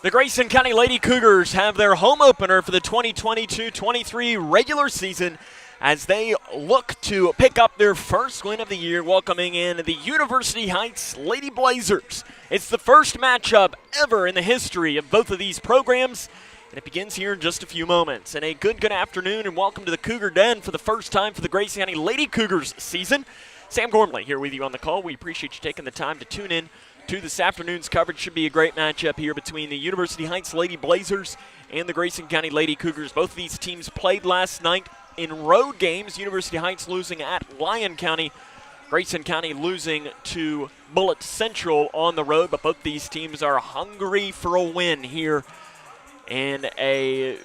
The Grayson County Lady Cougars have their home opener for the 2022-23 regular season as they look to pick up their first win of the year, welcoming in the University Heights Lady Blazers. It's the first matchup ever in the history of both of these programs, and it begins here in just a few moments. And a good afternoon and welcome to the Cougar Den for the first time for the Grayson County Lady Cougars season. Sam Gormley here with you on the call. We appreciate you taking the time to tune in to this afternoon's coverage. Should be a great matchup here between the University Heights Lady Blazers and the Grayson County Lady Cougars. Both of these teams played last night in road games. University Heights losing at Lyon County. Grayson County losing to Bullitt Central on the road, but both these teams are hungry for a win here and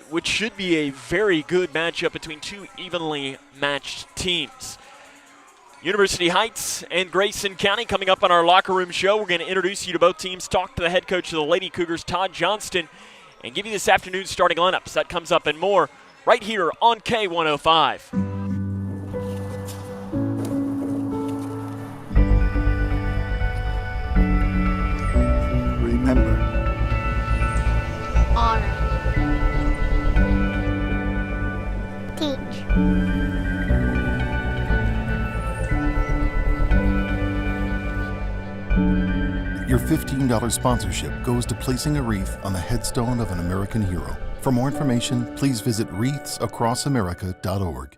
which should be a very good matchup between two evenly matched teams. University Heights and Grayson County coming up on our locker room show. We're going to introduce you to both teams, talk to the head coach of the Lady Cougars, Todd Johnston, and give you this afternoon's starting lineups. That comes up and more right here on K105. Remember. Honor. Teach. Your $15 sponsorship goes to placing a wreath on the headstone of an American hero. For more information, please visit wreathsacrossamerica.org.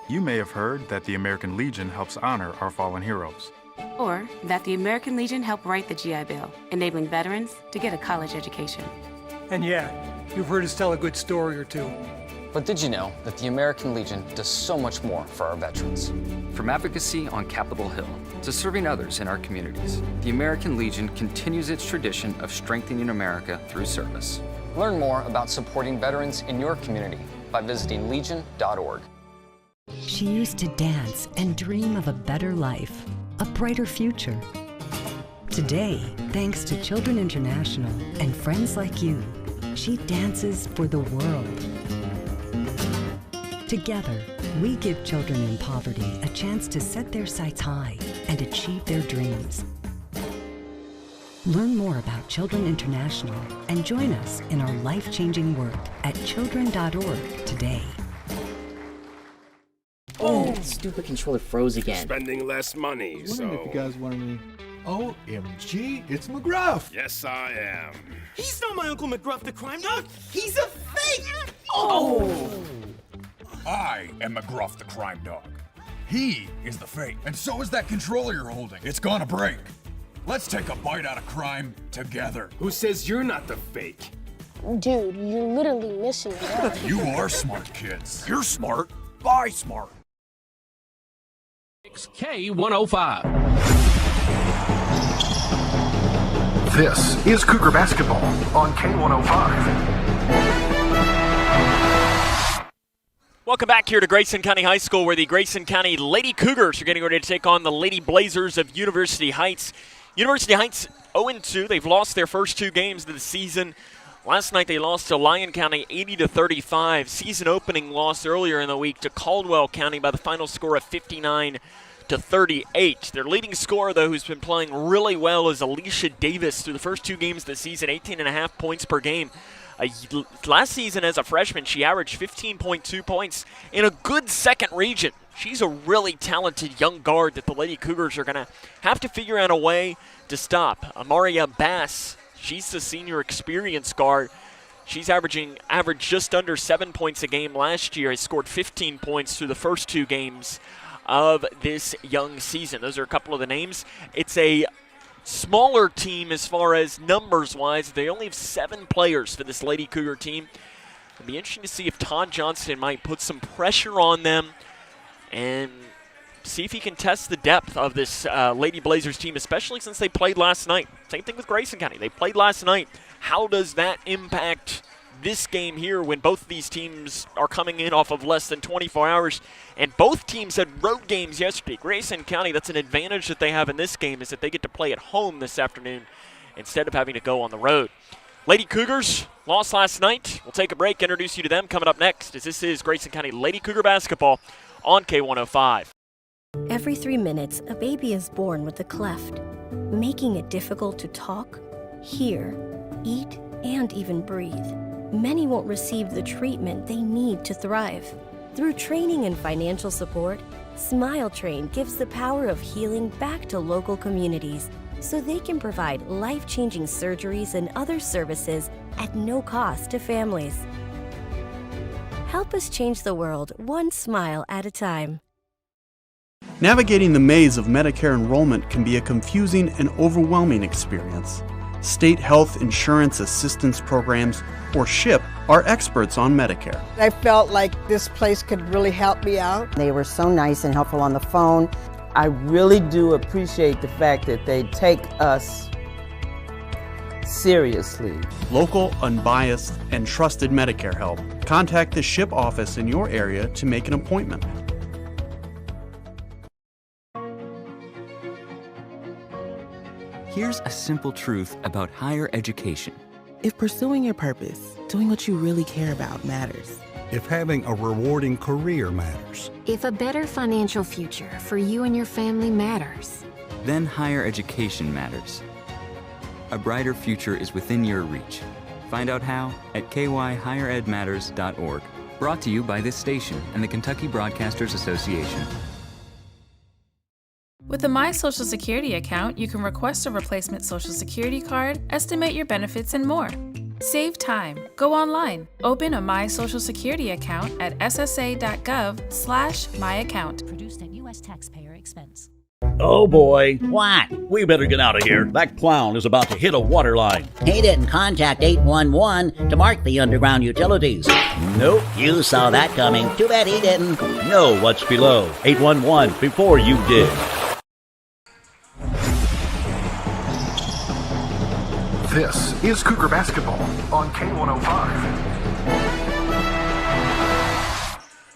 You may have heard that the American Legion helps honor our fallen heroes. Or that the American Legion helped write the GI Bill, enabling veterans to get a college education. And yeah, you've heard us tell a good story or two. But did you know that the American Legion does so much more for our veterans? From advocacy on Capitol Hill to serving others in our communities, the American Legion continues its tradition of strengthening America through service. Learn more about supporting veterans in your community by visiting legion.org. She used to dance and dream of a better life, a brighter future. Today, thanks to Children International and friends like you, she dances for the world. Together, we give children in poverty a chance to set their sights high and achieve their dreams. Learn more about Children International and join us in our life-changing work at children.org today. Oh, stupid controller froze again. Spending less money, I was wondering if you guys wanted me. OMG, it's McGruff. Yes, I am. He's not my Uncle McGruff the crime dog. He's a fake. Oh! I am McGruff the crime dog. He is the fake, and so is that controller you're holding. It's gonna break. Let's take a bite out of crime together. Who says you're not the fake? Dude, you're literally missing it. You are smart, kids. You're smart. Buy smart. K105. This is Cougar Basketball on K105. Welcome back here to Grayson County High School, where the Grayson County Lady Cougars are getting ready to take on the Lady Blazers of University Heights. University Heights 0-2. They've lost their first two games of the season. Last night they lost to Lyon County 80-35. Season opening loss earlier in the week to Caldwell County by the final score of 59-38. Their leading scorer, though, who's been playing really well, is Alicia Davis through the first two games of the season, 18.5 points per game. Last season as a freshman, she averaged 15.2 points in a good second region. She's a really talented young guard that the Lady Cougars are going to have to figure out a way to stop. Amaria Bass, she's the senior experience guard. She's averaged just under 7 points a game last year. Has scored 15 points through the first two games of this young season. Those are a couple of the names. It's a smaller team as far as numbers-wise. They only have 7 players for this Lady Cougar team. It'll be interesting to see if Todd Johnston might put some pressure on them and see if he can test the depth of this Lady Blazers team, especially since they played last night. Same thing with Grayson County. They played last night. How does that impact this game here when both of these teams are coming in off of less than 24 hours? And both teams had road games yesterday. Grayson County, that's an advantage that they have in this game, is that they get to play at home this afternoon instead of having to go on the road. Lady Cougars lost last night. We'll take a break, introduce you to them coming up next, as this is Grayson County Lady Cougar basketball on K105. Every 3 minutes, a baby is born with a cleft, making it difficult to talk, hear, eat, and even breathe. Many won't receive the treatment they need to thrive. Through training and financial support, Smile Train gives the power of healing back to local communities so they can provide life-changing surgeries and other services at no cost to families. Help us change the world one smile at a time. Navigating the maze of Medicare enrollment can be a confusing and overwhelming experience. State Health Insurance Assistance Programs, or SHIP, are experts on Medicare. I felt like this place could really help me out. They were so nice and helpful on the phone. I really do appreciate the fact that they take us seriously. Local, unbiased, and trusted Medicare help. Contact the SHIP office in your area to make an appointment. Here's a simple truth about higher education. If pursuing your purpose, doing what you really care about matters. If having a rewarding career matters. If a better financial future for you and your family matters. Then higher education matters. A brighter future is within your reach. Find out how at kyhigheredmatters.org. Brought to you by this station and the Kentucky Broadcasters Association. With a My Social Security account, you can request a replacement Social Security card, estimate your benefits, and more. Save time. Go online. Open a My Social Security account at ssa.gov/myaccount. Produced at U.S. taxpayer expense. Oh boy. What? We better get out of here. That clown is about to hit a water line. He didn't contact 811 to mark the underground utilities. Nope. You saw that coming. Too bad he didn't. Know what's below. 811 before you did. This is Cougar Basketball on K105.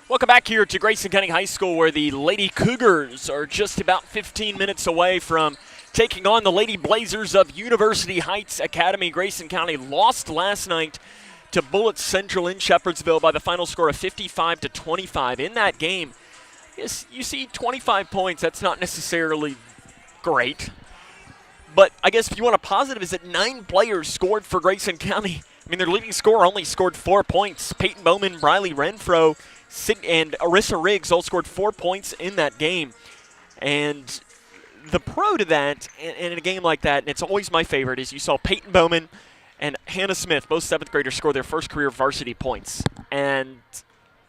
Welcome back here to Grayson County High School, where the Lady Cougars are just about 15 minutes away from taking on the Lady Blazers of University Heights Academy. Grayson County lost last night to Bullets Central in Shepherdsville by the final score of 55-25. In that game, yes, you see 25 points. That's not necessarily great. But I guess if you want a positive, is that 9 players scored for Grayson County. I mean, their leading scorer only scored 4 points. Peyton Bowman, Briley Renfro, and Arissa Riggs all scored 4 points in that game. And the pro to that, in a game like that, and it's always my favorite, is you saw Peyton Bowman and Hannah Smith, both 7th graders, score their first career varsity points. And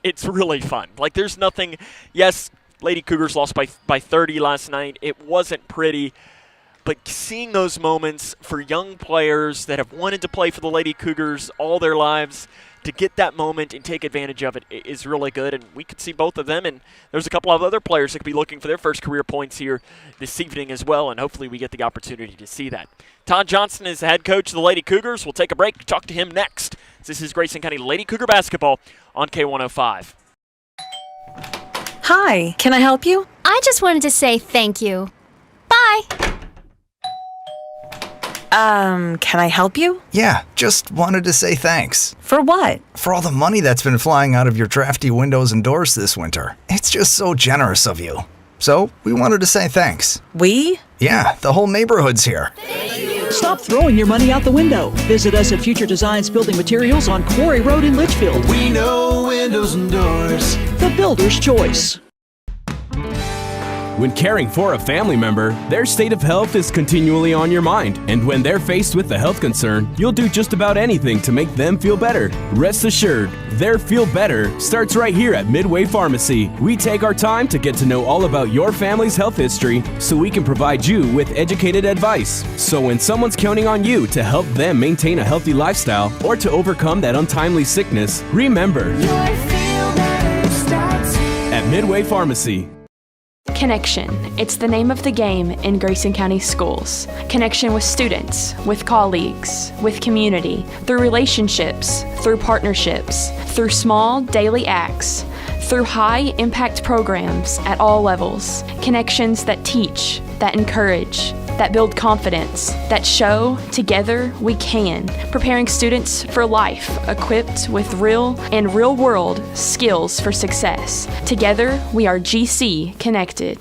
it's really fun. Like, there's nothing. Yes, Lady Cougars lost by 30 last night. It wasn't pretty. But seeing those moments for young players that have wanted to play for the Lady Cougars all their lives, to get that moment and take advantage of it is really good. And we could see both of them. And there's a couple of other players that could be looking for their first career points here this evening as well. And hopefully we get the opportunity to see that. Todd Johnson is the head coach of the Lady Cougars. We'll take a break, talk to him next. This is Grayson County Lady Cougar Basketball on K105. Hi, can I help you? I just wanted to say thank you. Bye. Can I help you? Yeah, just wanted to say thanks. For what? For all the money that's been flying out of your drafty windows and doors this winter. It's just so generous of you. So, we wanted to say thanks. We? Yeah, the whole neighborhood's here. Stop throwing your money out the window. Visit us at Future Designs Building Materials on Quarry Road in Litchfield. We know windows and doors. The builder's choice. When caring for a family member, their state of health is continually on your mind. And when they're faced with a health concern, you'll do just about anything to make them feel better. Rest assured, their feel better starts right here at Midway Pharmacy. We take our time to get to know all about your family's health history so we can provide you with educated advice. So when someone's counting on you to help them maintain a healthy lifestyle or to overcome that untimely sickness, remember, your feel better starts here at Midway Pharmacy. Connection. It's the name of the game in Grayson County Schools. Connection with students, with colleagues, with community, through relationships, through partnerships, through small daily acts, through high-impact programs at all levels. Connections that teach, that encourage, that build confidence, that show together we can, preparing students for life, equipped with real and real-world skills for success. Together, we are GC Connected.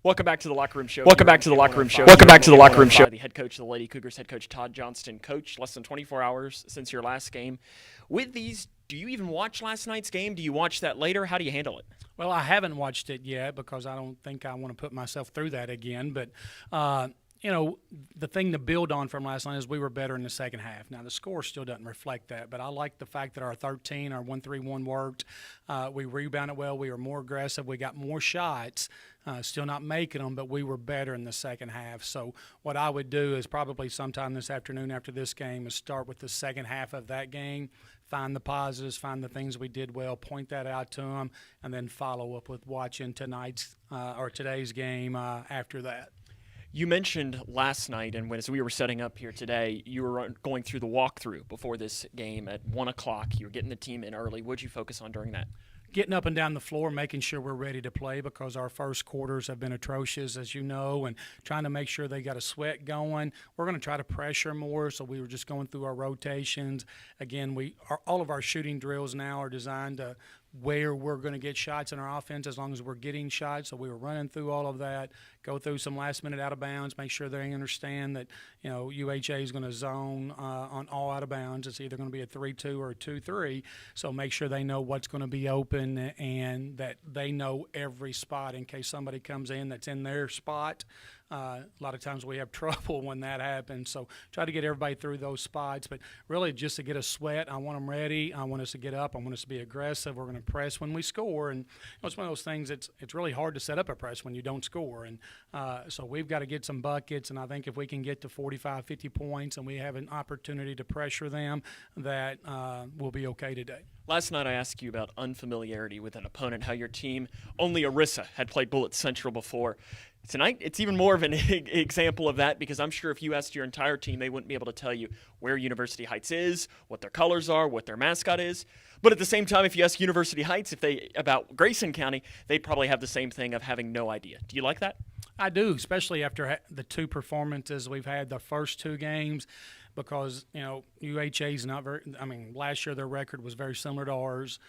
Welcome back to the Locker Room Show. Welcome back to the Locker Room Show. Welcome back to the Locker Room Show. The head coach of the Lady Cougars, head coach Todd Johnston. Coach, less than 24 hours since your last game. With these, do you even watch last night's game? Do you watch that later? How do you handle it? Well, I haven't watched it yet because I don't think I want to put myself through that again. But, you know, the thing to build on from last night is we were better in the second half. Now, the score still doesn't reflect that, but I like the fact that our 13, our 1-3-1 worked. We rebounded well. We were more aggressive. We got more shots. Still not making them, but we were better in the second half. So what I would do is probably sometime this afternoon after this game is start with the second half of that game, find the positives, find the things we did well, point that out to them, and then follow up with watching tonight's or today's game after that. You mentioned last night, and as we were setting up here today, you were going through the walkthrough before this game at 1 o'clock. You were getting the team in early. What did you focus on during that? Getting up and down the floor, making sure we're ready to play because our first quarters have been atrocious, as you know, and trying to make sure they got a sweat going. We're going to try to pressure more, so we were just going through our rotations. Again, all of our shooting drills now are designed to where we're going to get shots in our offense as long as we're getting shots. So we were running through all of that, go through some last-minute out of bounds, make sure they understand that, you know, UHA is going to zone on all out of bounds. It's either going to be a 3-2 or a 2-3. So make sure they know what's going to be open and that they know every spot in case somebody comes in that's in their spot. A lot of times we have trouble when that happens. So try to get everybody through those spots. But really just to get a sweat, I want them ready. I want us to get up. I want us to be aggressive. We're going to press when we score. And you know, it's one of those things it's really hard to set up a press when you don't score. And so we've got to get some buckets. And I think if we can get to 45, 50 points and we have an opportunity to pressure them, that we'll be okay today. Last night I asked you about unfamiliarity with an opponent, how your team, only Arissa, had played Bullitt Central before. Tonight, it's even more of an example of that because I'm sure if you asked your entire team, they wouldn't be able to tell you where University Heights is, what their colors are, what their mascot is. But at the same time, if you ask University Heights about Grayson County, they'd probably have the same thing of having no idea. Do you like that? I do, especially after the two performances we've had the first two games. Because, you know, UHA's not very – I mean, last year their record was very similar to ours.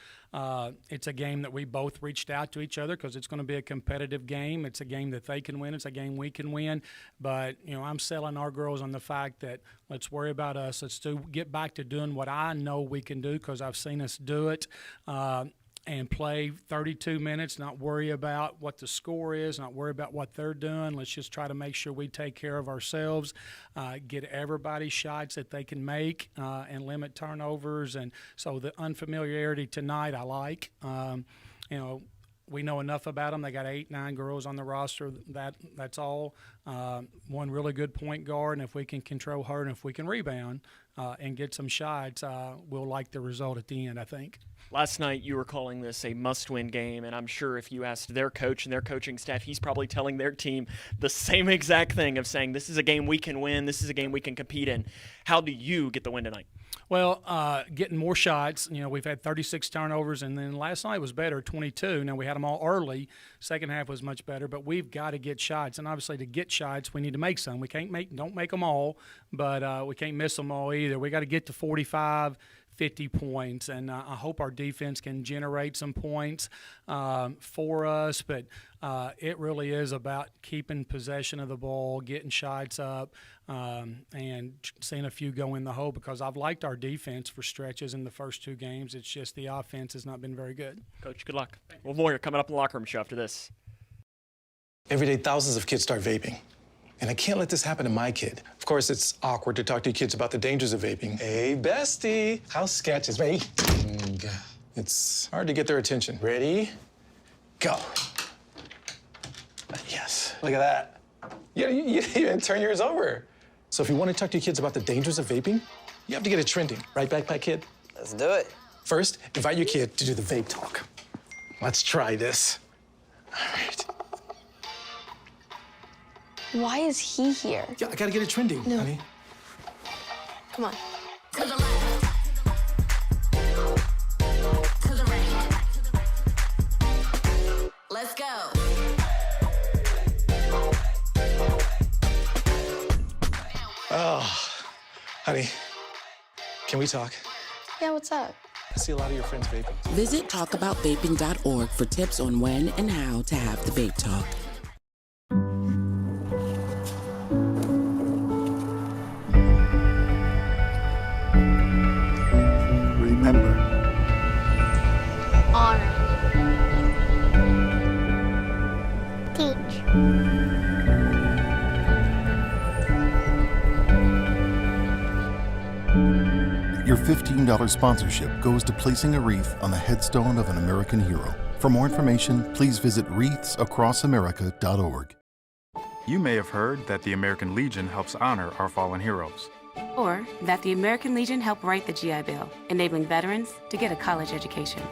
It's a game that we both reached out to each other because it's going to be a competitive game. It's a game that they can win. It's a game we can win. But, you know, I'm selling our girls on the fact that let's worry about us. Let's get back to doing what I know we can do because I've seen us do it. And play 32 minutes, not worry about what the score is, not worry about what they're doing. Let's just try to make sure we take care of ourselves, get everybody shots that they can make, and limit turnovers. And so the unfamiliarity tonight I like. You know, we know enough about them. They got 8, 9 girls on the roster. That's all. One really good point guard, and if we can control her and if we can rebound and get some shots, we'll like the result at the end, I think. Last night you were calling this a must-win game, and I'm sure if you asked their coach and their coaching staff, he's probably telling their team the same exact thing of saying this is a game we can win, this is a game we can compete in. How do you get the win tonight? Well, getting more shots. You know, we've had 36 turnovers, and then last night was better, 22. Now, we had them all early. Second half was much better, but we've got to get shots. And obviously to get shots, we need to make some. We don't make them all, but we can't miss them all either. We got to get to 45, 50 points, and I hope our defense can generate some points for us, but it really is about keeping possession of the ball, getting shots up, and seeing a few go in the hole because I've liked our defense for stretches in the first two games. It's just the offense has not been very good. Coach, good luck. Well, more coming up in the locker room show after this. Every day, thousands of kids start vaping. And I can't let this happen to my kid. Of course, it's awkward to talk to your kids about the dangers of vaping. Hey, bestie, how's sketches, baby? It's hard to get their attention. Ready? Go. Yes, look at that. You even turn yours over. So if you want to talk to your kids about the dangers of vaping, you have to get it trending. Right, backpack kid? Let's do it. First, invite your kid to do the vape talk. Let's try this. All right. Why is he here? Yeah, I gotta get it trending, honey. Come on. To the left. To the right. Let's go. Oh, honey, can we talk? Yeah, what's up? I see a lot of your friends vaping. Visit talkaboutvaping.org for tips on when and how to have the vape talk. Your $15 sponsorship goes to placing a wreath on the headstone of an American hero. For more information, please visit wreathsacrossamerica.org. You may have heard that the American Legion helps honor our fallen heroes. Or that the American Legion helped write the GI Bill, enabling veterans to get a college education.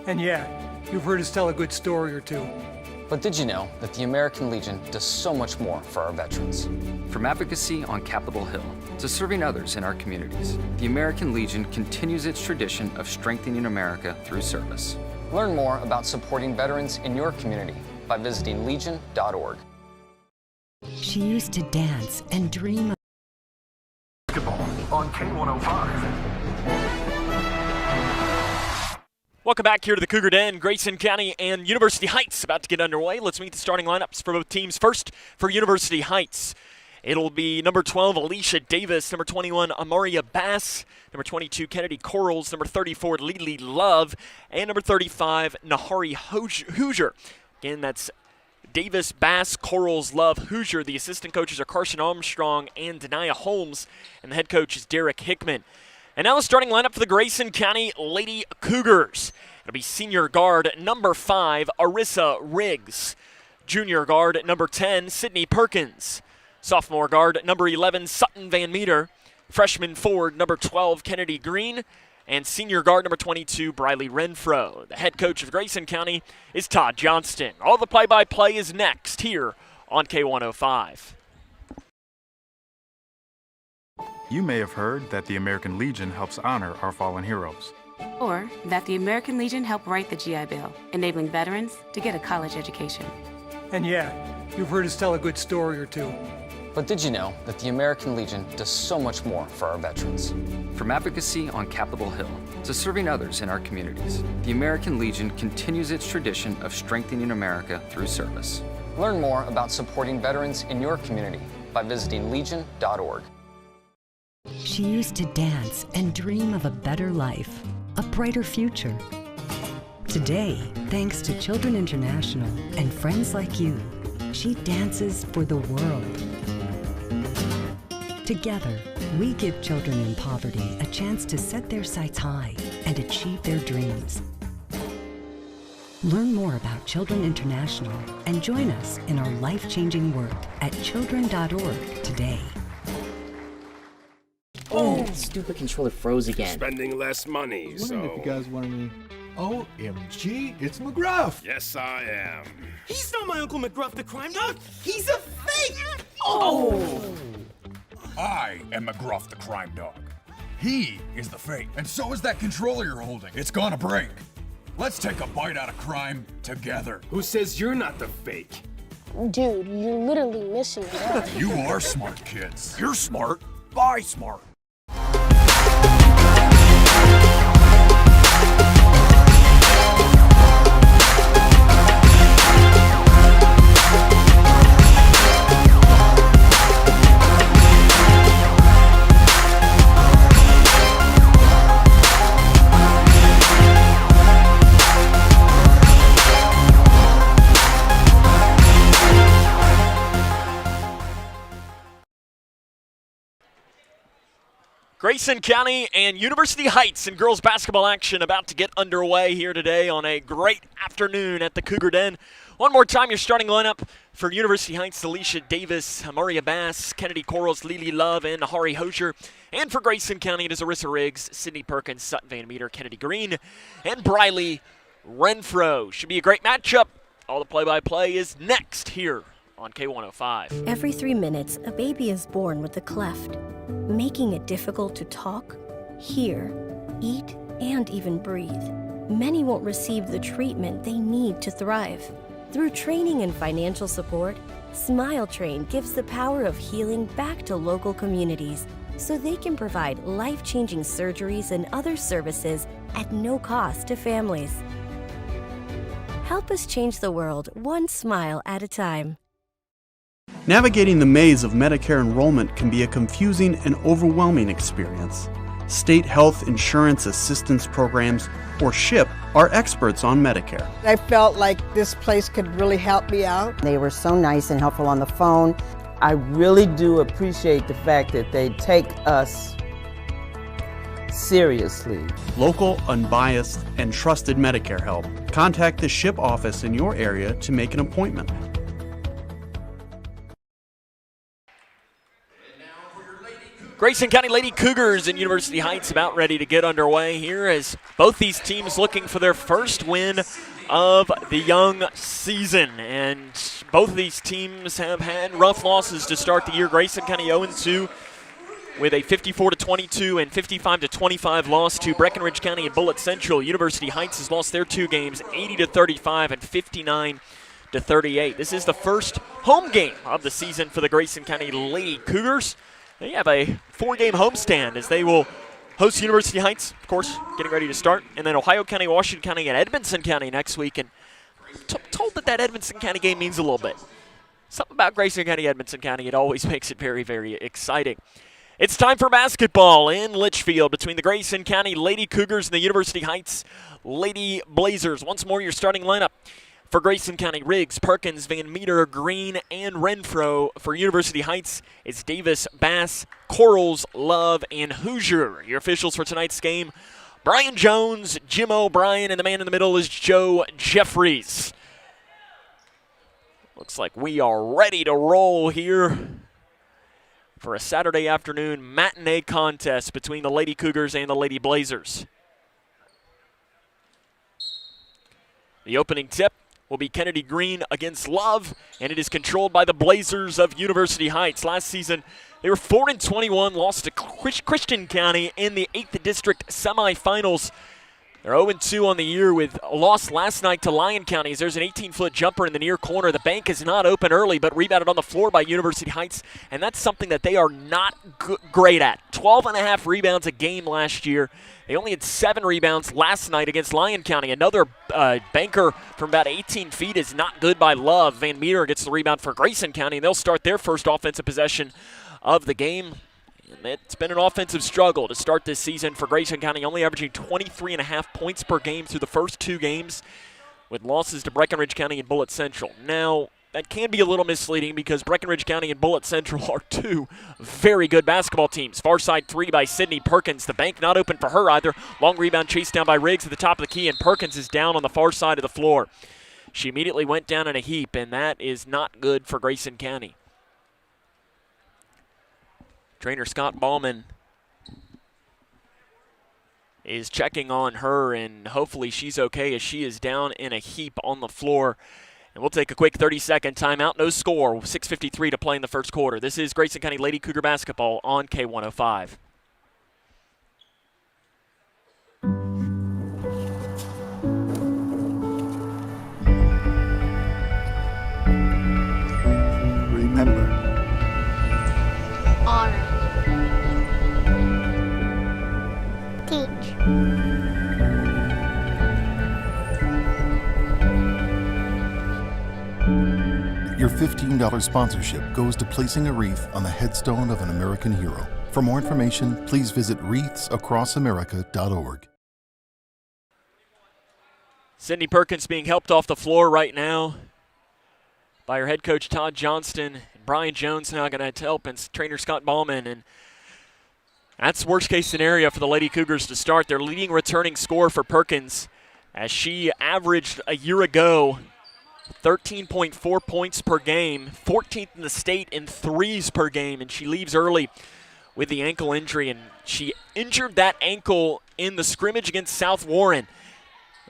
And yeah, you've heard us tell a good story or two. But did you know that the American Legion does so much more for our veterans? From advocacy on Capitol Hill to serving others in our communities, the American Legion continues its tradition of strengthening America through service. Learn more about supporting veterans in your community by visiting legion.org. She used to dance and dream of basketball on K105. Welcome back here to the Cougar Den. Grayson County and University Heights about to get underway. Let's meet the starting lineups for both teams. First, for University Heights, it'll be number 12, Alicia Davis, number 21, Amaria Bass, number 22, Kennedy Corals, number 34, Lily Love, and number 35, Nahari Hoosier. Again, that's Davis, Bass, Corals, Love, Hoosier. The assistant coaches are Carson Armstrong and Denia Holmes, and the head coach is Derek Hickman. And now the starting lineup for the Grayson County Lady Cougars. It'll be senior guard number 5, Arissa Riggs. Junior guard number 10, Sydney Perkins. Sophomore guard number 11, Sutton Van Meter. Freshman forward number 12, Kennedy Green. And senior guard number 22, Briley Renfro. The head coach of Grayson County is Todd Johnston. All the play-by-play is next here on K105. You may have heard that the American Legion helps honor our fallen heroes. Or that the American Legion helped write the GI Bill, enabling veterans to get a college education. And yeah, you've heard us tell a good story or two. But did you know that the American Legion does so much more for our veterans? From advocacy on Capitol Hill to serving others in our communities, the American Legion continues its tradition of strengthening America through service. Learn more about supporting veterans in your community by visiting legion.org. She used to dance and dream of a better life, a brighter future. Today, thanks to Children International and friends like you, she dances for the world. Together, we give children in poverty a chance to set their sights high and achieve their dreams. Learn more about Children International and join us in our life-changing work at children.org today. Oh, stupid controller froze again. Spending less money, I was wondering if you guys wanted me. OMG, it's McGruff. Yes, I am. He's not my Uncle McGruff the crime dog. He's a fake. Oh! I am McGruff the crime dog. He is the fake, and so is that controller you're holding. It's gonna break. Let's take a bite out of crime together. Who says you're not the fake? Dude, you're literally missing it. You are smart, kids. You're smart. Buy smart. Grayson County and University Heights in girls basketball action about to get underway here today on a great afternoon at the Cougar Den. One more time, your starting lineup for University Heights: Alicia Davis, Amaria Bass, Kennedy Corals, Lily Love, and Nahari Hoosier. And for Grayson County, it is Arissa Riggs, Sydney Perkins, Sutton Van Meter, Kennedy Green, and Briley Renfro. Should be a great matchup. All the play-by-play is next here on K105. Every 3 minutes, a baby is born with a cleft, making it difficult to talk, hear, eat, and even breathe. Many won't receive the treatment they need to thrive. Through training and financial support, Smile Train gives the power of healing back to local communities so they can provide life-changing surgeries and other services at no cost to families. Help us change the world one smile at a time. Navigating the maze of Medicare enrollment can be a confusing and overwhelming experience. state health insurance assistance programs, or SHIP are experts on Medicare. I felt like this place could really help me out. They were so nice and helpful on the phone. I really do appreciate the fact that they take us seriously. Local, unbiased, and trusted Medicare help. Contact the SHIP office in your area to make an appointment. Grayson County Lady Cougars and University Heights about ready to get underway here as both these teams looking for their first win of the young season. And both of these teams have had rough losses to start the year. Grayson County 0-2 with a 54-22 and 55-25 loss to Breckenridge County and Bullitt Central. University Heights has lost their two games 80-35 and 59-38. This is the first home game of the season for the Grayson County Lady Cougars. They have a 4-game homestand as they will host University Heights, of course, getting ready to start, and then Ohio County, Washington County, and Edmonson County next week. And I'm told that Edmonson County game means a little bit. Something about Grayson County, Edmonson County, it always makes it very, very exciting. It's time for basketball in Litchfield between the Grayson County Lady Cougars and the University Heights Lady Blazers. Once more, your starting lineup. For Grayson County, Riggs, Perkins, Van Meter, Green, and Renfro. For University Heights, it's Davis, Bass, Corals, Love, and Hoosier. Your officials for tonight's game, Brian Jones, Jim O'Brien, and the man in the middle is Joe Jeffries. Looks like we are ready to roll here for a Saturday afternoon matinee contest between the Lady Cougars and the Lady Blazers. The opening tip will be Kennedy Green against Love, and it is controlled by the Blazers of University Heights. Last season, they were 4-21, lost to Christian County in the 8th District semifinals. They're 0-2 on the year with a loss last night to Lyon County. There's an 18-foot jumper in the near corner. The bank is not open early, but rebounded on the floor by University Heights, and that's something that they are not great at. 12.5 rebounds a game last year. They only had 7 rebounds last night against Lyon County. Another banker from about 18 feet is not good by Love. Van Meter gets the rebound for Grayson County, and they'll start their first offensive possession of the game. And it's been an offensive struggle to start this season for Grayson County, only averaging 23.5 points per game through the first 2 games with losses to Breckenridge County and Bullitt Central. Now, that can be a little misleading because Breckenridge County and Bullitt Central are 2 very good basketball teams. Far side 3 by Sydney Perkins. The bank not open for her either. Long rebound chased down by Riggs at the top of the key, and Perkins is down on the far side of the floor. She immediately went down in a heap, and that is not good for Grayson County. Trainer Scott Ballman is checking on her, and hopefully she's okay as she is down in a heap on the floor. And we'll take a quick 30-second timeout. No score. 6:53 to play in the first quarter. This is Grayson County Lady Cougar basketball on K105. Remember. Honor. Teach. Your $15 sponsorship goes to placing a wreath on the headstone of an American hero. For more information, please visit wreathsacrossamerica.org. Sydney Perkins being helped off the floor right now by her head coach Todd Johnston. Brian Jones now going to help, and trainer Scott Ballman. And that's worst case scenario for the Lady Cougars to start. Their leading returning scorer for Perkins, as she averaged a year ago 13.4 points per game, 14th in the state in threes per game, and she leaves early with the ankle injury, and she injured that ankle in the scrimmage against South Warren.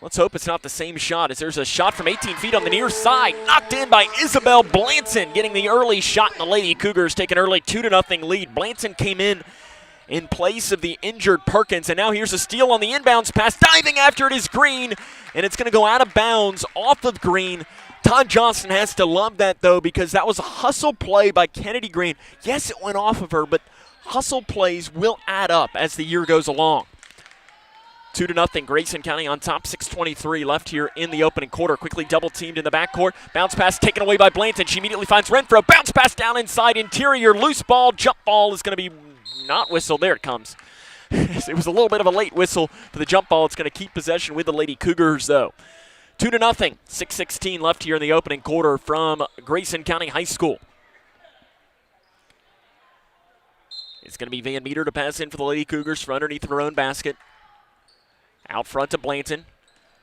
Let's hope it's not the same shot, as there's a shot from 18 feet on the near side, knocked in by Isabel Blanton, getting the early shot, and the Lady Cougars take an early 2-0 lead. Blanton came in place of the injured Perkins, and now here's a steal on the inbounds pass. Diving after it is Green, and it's going to go out of bounds off of Green. Todd Johnson has to love that, though, because that was a hustle play by Kennedy Green. Yes, it went off of her, but hustle plays will add up as the year goes along. 2-0, Grayson County on top, 6:23 left here in the opening quarter. Quickly double-teamed in the backcourt. Bounce pass taken away by Blanton. She immediately finds Renfro. Bounce pass down inside interior. Loose ball, jump ball is going to be not whistled. There it comes. It was a little bit of a late whistle for the jump ball. It's going to keep possession with the Lady Cougars, though. 2-0, 6:16 left here in the opening quarter from Grayson County High School. It's going to be Van Meter to pass in for the Lady Cougars from underneath their own basket. Out front to Blanton.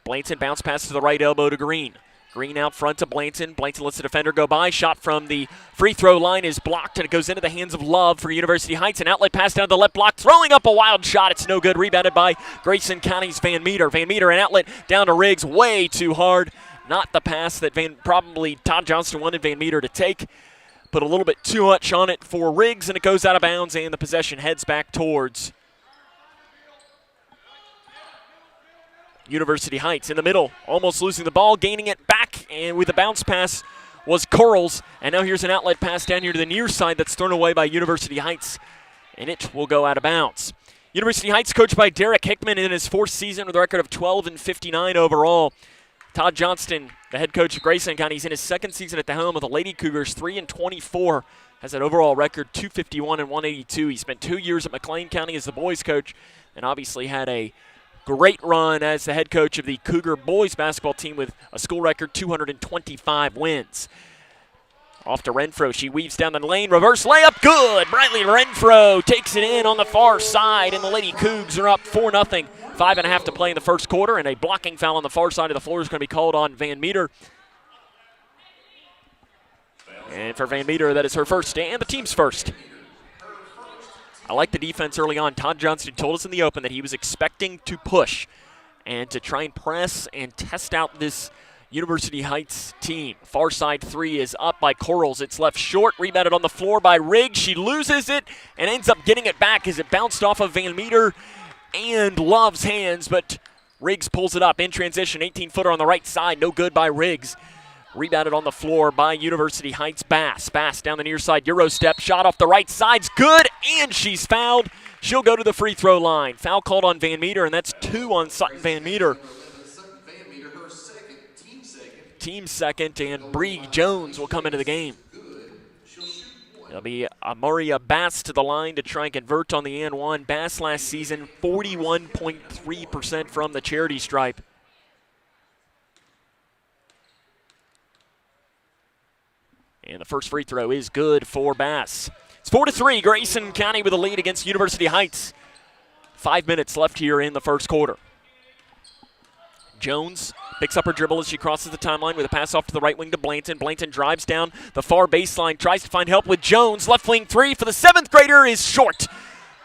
Blanton bounce pass to the right elbow to Green. Green out front to Blanton. Blanton lets the defender go by. Shot from the free throw line is blocked, and it goes into the hands of Love for University Heights. An outlet pass down the left block, throwing up a wild shot. It's no good. Rebounded by Grayson County's Van Meter. Van Meter, an outlet down to Riggs. Way too hard. Not the pass that probably Todd Johnston wanted Van Meter to take. Put a little bit too much on it for Riggs, and it goes out of bounds, and the possession heads back towards University Heights. In the middle, almost losing the ball, gaining it back, and with the bounce pass was Corals. And now here's an outlet pass down here to the near side that's thrown away by University Heights, and it will go out of bounds. University Heights coached by Derek Hickman in his fourth season with a record of 12-59 overall. Todd Johnston, the head coach of Grayson County, he's in his second season at the helm of the Lady Cougars, 3-24, has an overall record 251 and 182. He spent 2 years at McLean County as the boys coach, and obviously had a great run as the head coach of the Cougar boys basketball team with a school record 225 wins. Off to Renfro. She weaves down the lane. Reverse layup. Good. Bradley Renfro takes it in on the far side, and the Lady Cougs are up 4-0. 5.5 to play in the first quarter, and a blocking foul on the far side of the floor is going to be called on Van Meter. And for Van Meter, that is her first and the team's first. I like the defense early on. Todd Johnston told us in the open that he was expecting to push and to try and press and test out this University Heights team. Far side three is up by Corals. It's left short, rebounded on the floor by Riggs. She loses it and ends up getting it back as it bounced off of Van Meter and Love's hands, but Riggs pulls it up in transition. 18-footer on the right side, no good by Riggs. Rebounded on the floor by University Heights. Bass down the near side, Euro step, shot off the right side's good, and she's fouled. She'll go to the free throw line. Foul called on Van Meter, and that's 2 on Sutton Van Meter. Team second, and Bree Jones will come into the game. It'll be Amaria Bass to the line to try and convert on the and one. Bass last season, 41.3% from the charity stripe. And the first free throw is good for Bass. It's 4-3, Grayson County with a lead against University Heights. 5 minutes left here in the first quarter. Jones picks up her dribble as she crosses the timeline with a pass off to the right wing to Blanton. Blanton drives down the far baseline, tries to find help with Jones. Left wing three for the 7th grader is short.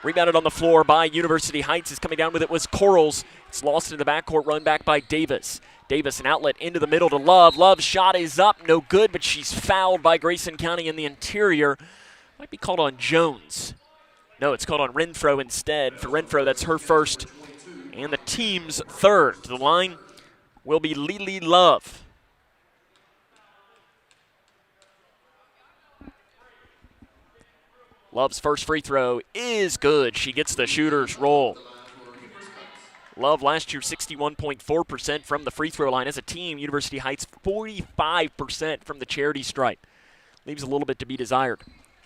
Rebounded on the floor by University Heights. Is coming down with it was Corals. It's lost in the backcourt, run back by Davis. Davis, an outlet into the middle to Love. Love's shot is up, no good, but she's fouled by Grayson County in the interior. Might be called on Jones. No, it's called on Renfro instead. For Renfro, that's her first and the team's third. To the line will be Lily Love. Love's first free throw is good. She gets the shooter's roll. Love last year 61.4% from the free throw line. As a team, University Heights 45% from the charity stripe. Leaves a little bit to be desired.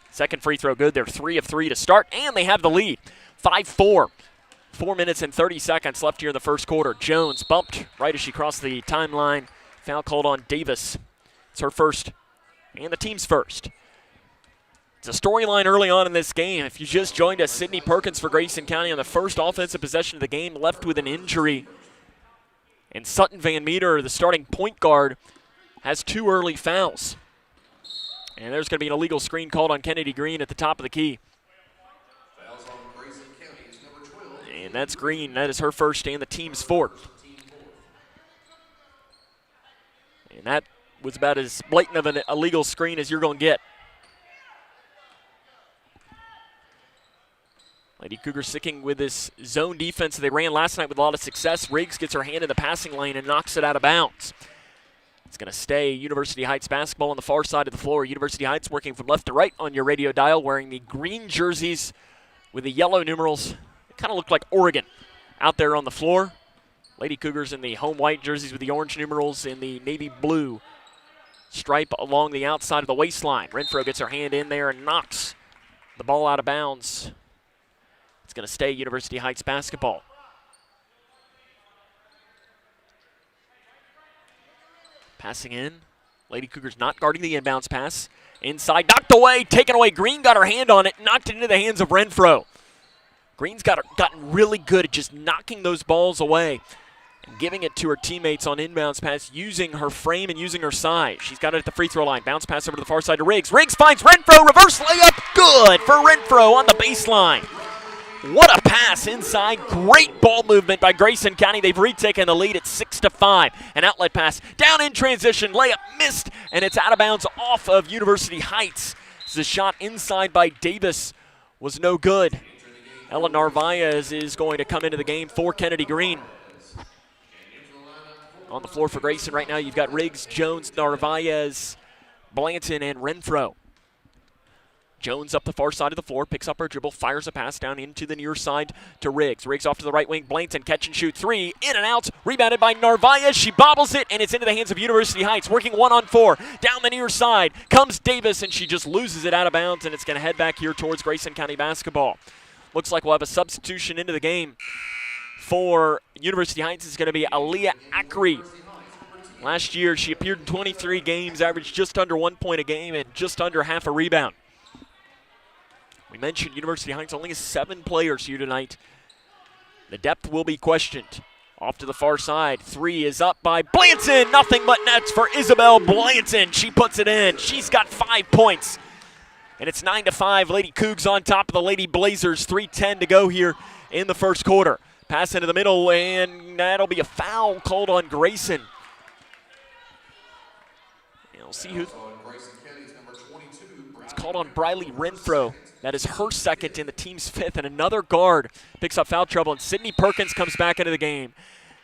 Second free throw good. They're 3 of 3 to start, and they have the lead. 5-4. 4 minutes and 30 seconds left here in the first quarter. Jones bumped right as she crossed the timeline. Foul called on Davis. It's her first and the team's first. It's a storyline early on in this game. If you just joined us, Sydney Perkins for Grayson County on the first offensive possession of the game, left with an injury. And Sutton Van Meter, the starting point guard, has 2 early fouls. And there's going to be an illegal screen called on Kennedy Green at the top of the key. And that's Green. That is her first and the team's fourth. And that was about as blatant of an illegal screen as you're going to get. Lady Cougars sticking with this zone defense they ran last night with a lot of success. Riggs gets her hand in the passing lane and knocks it out of bounds. It's going to stay University Heights basketball on the far side of the floor. University Heights working from left to right on your radio dial, wearing the green jerseys with the yellow numerals. It kind of looked like Oregon out there on the floor. Lady Cougars in the home white jerseys with the orange numerals and the navy blue stripe along the outside of the waistline. Renfro gets her hand in there and knocks the ball out of bounds. It's going to stay University Heights basketball. Passing in. Lady Cougars not guarding the inbounds pass. Inside, knocked away, taken away. Green got her hand on it, knocked it into the hands of Renfro. Green's gotten really good at just knocking those balls away and giving it to her teammates on inbounds pass, using her frame and using her size. She's got it at the free throw line. Bounce pass over to the far side to Riggs. Riggs finds Renfro. Reverse layup. Good for Renfro on the baseline. What a pass inside. Great ball movement by Grayson County. They've retaken the lead at 6-5. An outlet pass down in transition. Layup missed, and it's out of bounds off of University Heights. The shot inside by Davis was no good. Ella Narvaez is going to come into the game for Kennedy Green. On the floor for Grayson right now, you've got Riggs, Jones, Narvaez, Blanton, and Renfro. Jones up the far side of the floor, picks up her dribble, fires a pass down into the near side to Riggs. Riggs off to the right wing, Blanton catch and shoot three, in and out, rebounded by Narvaez. She bobbles it, and it's into the hands of University Heights, working 1-on-4. Down the near side comes Davis, and she just loses it out of bounds, and it's going to head back here towards Grayson County basketball. Looks like we'll have a substitution into the game for University Heights. It's going to be Aaliyah Ackery. Last year, she appeared in 23 games, averaged just under 1 point a game and just under half a rebound. We mentioned University Heights only has 7 players here tonight. The depth will be questioned. Off to the far side. Three is up by Blanton. Nothing but nets for Isabel Blanton. She puts it in. She's got 5 points. And it's 9-5. Lady Cougs on top of the Lady Blazers. 3:10 to go here in the first quarter. Pass into the middle, and that'll be a foul called on Grayson. And we'll see who. It's called on Briley Renfro. That is her second and the team's 5th, and another guard picks up foul trouble, and Sydney Perkins comes back into the game.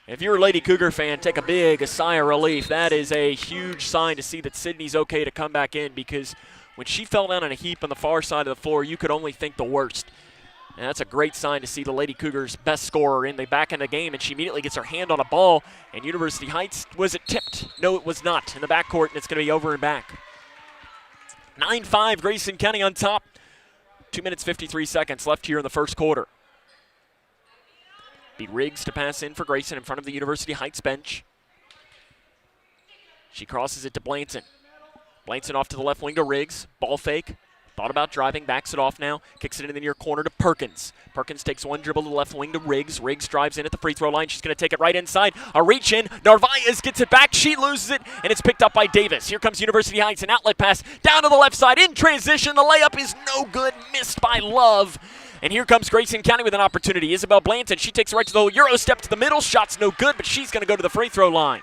If you're a Lady Cougar fan, take a sigh of relief. That is a huge sign to see that Sydney's okay to come back in, because when she fell down in a heap on the far side of the floor, you could only think the worst. And that's a great sign to see the Lady Cougars' best scorer back in the game, and she immediately gets her hand on a ball, and University Heights, was it tipped? No, it was not, in the backcourt, and it's going to be over and back. 9-5, Grayson County on top. 2 minutes, 53 seconds left here in the first quarter. Be Riggs to pass in for Grayson in front of the University Heights bench. She crosses it to Blanton. Blanton off to the left wing to Riggs. Ball fake. Thought about driving, backs it off now. Kicks it in the near corner to Perkins. Perkins takes one dribble to the left wing to Riggs. Riggs drives in at the free throw line. She's going to take it right inside. A reach in. Narvaez gets it back. She loses it, and it's picked up by Davis. Here comes University Heights. An outlet pass down to the left side in transition. The layup is no good. Missed by Love. And here comes Grayson County with an opportunity. Isabel Blanton, she takes it right to the Euro step to the middle. Shot's no good, but she's going to go to the free throw line.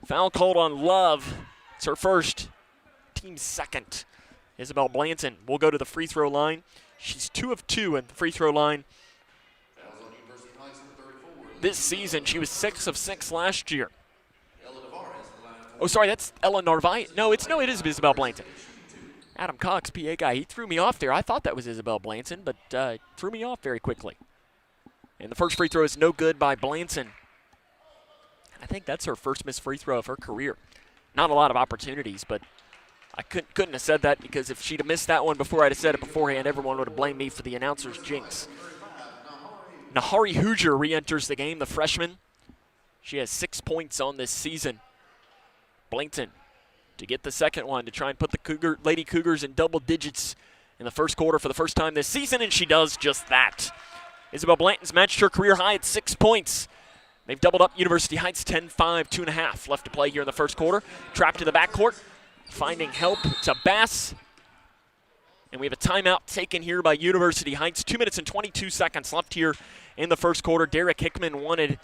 Foul called on Love. It's her first. Team's second. Isabel Blanton will go to the free throw line. She's 2 of 2 at the free throw line. This season, she was 6 of 6 last year. Oh, sorry, that's Ella Narvaez. No, it is Isabel Blanton. Adam Cox, PA guy, he threw me off there. I thought that was Isabel Blanton, but threw me off very quickly. And the first free throw is no good by Blanton. I think that's her first missed free throw of her career. Not a lot of opportunities, but I couldn't have said that, because if she'd have missed that one before I'd have said it beforehand, everyone would have blamed me for the announcer's jinx. Nahari Hoosier re-enters the game, the freshman. She has 6 points on this season. Blanton to get the second one to try and put the Lady Cougars in double digits in the first quarter for the first time this season, and she does just that. Isabel Blanton's matched her career high at 6 points. They've doubled up University Heights 10-5, 2.5 left to play here in the first quarter. Trapped in the backcourt. Finding help to Bass. And we have a timeout taken here by University Heights. 2 minutes and 22 seconds left here in the first quarter. Derek Hickman wanted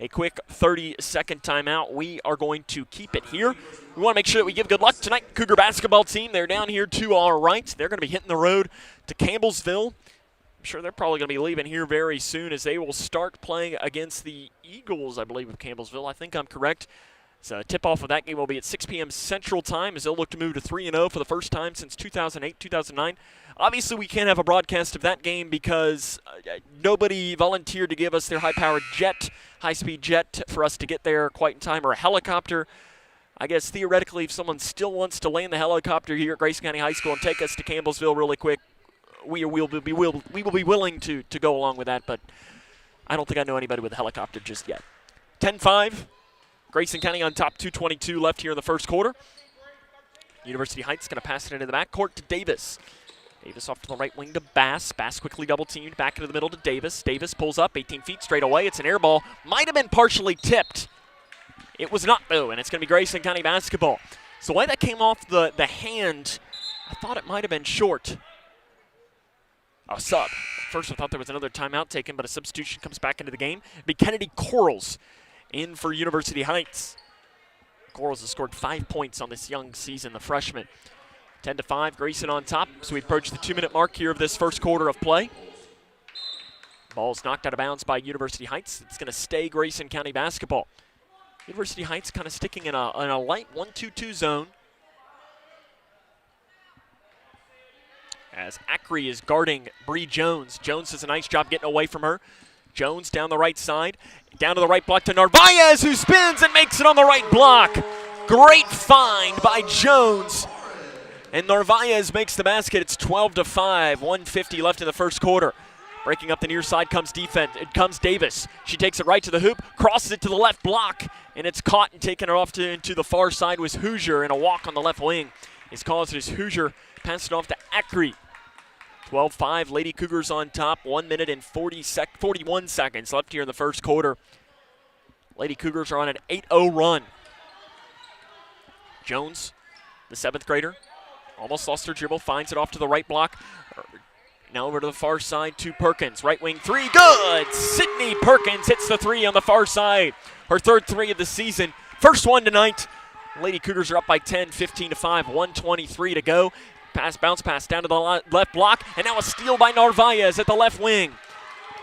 a quick 30-second timeout. We are going to keep it here. We want to make sure that we give good luck tonight. Cougar basketball team, they're down here to our right. They're going to be hitting the road to Campbellsville. I'm sure they're probably going to be leaving here very soon, as they will start playing against the Eagles, I believe, of Campbellsville. I think I'm correct. So tip-off of that game will be at 6 p.m. Central Time, as they'll look to move to 3-0 for the first time since 2008, 2009. Obviously, we can't have a broadcast of that game because nobody volunteered to give us their high-powered jet, high-speed jet, for us to get there quite in time, or a helicopter. I guess theoretically, if someone still wants to land the helicopter here at Grayson County High School and take us to Campbellsville really quick, we will be willing to go along with that, but I don't think I know anybody with a helicopter just yet. 10-5. Grayson County on top, 2:22 left here in the first quarter. University Heights going to pass it into the backcourt to Davis. Davis off to the right wing to Bass. Bass quickly double-teamed back into the middle to Davis. Davis pulls up 18 feet straight away. It's an air ball. Might have been partially tipped. It was not, though, and it's going to be Grayson County basketball. So the way that came off the hand, I thought it might have been short. A sub. First I thought there was another timeout taken, but a substitution comes back into the game. It'll be Kennedy Corals in for University Heights. Corals has scored 5 points on this young season, the freshman. 10-5, Grayson on top, so we approach the 2-minute mark here of this first quarter of play. Ball's knocked out of bounds by University Heights. It's going to stay Grayson County basketball. University Heights kind of sticking in a light 1-2-2 zone. As Ackrey is guarding Bree Jones. Jones does a nice job getting away from her. Jones down the right side. Down to the right block to Narvaez, who spins and makes it on the right block. Great find by Jones. And Narvaez makes the basket. It's 12-5, 1:50 left in the first quarter. Breaking up the near side comes defense. It comes Davis. She takes it right to the hoop, crosses it to the left block, and it's caught and taken it off into the far side was Hoosier, and a walk on the left wing is caused as Hoosier passed it off to Ackrey. 12-5, Lady Cougars on top. 1 minute and 41 seconds left here in the first quarter. Lady Cougars are on an 8-0 run. Jones, the 7th grader, almost lost her dribble, finds it off to the right block. Now over to the far side to Perkins. Right wing three, good! Sydney Perkins hits the three on the far side. Her 3rd three of the season. First one tonight. Lady Cougars are up by 10, 15-5, 1:23 to go. Bounce pass down to the left block, and now a steal by Narvaez at the left wing.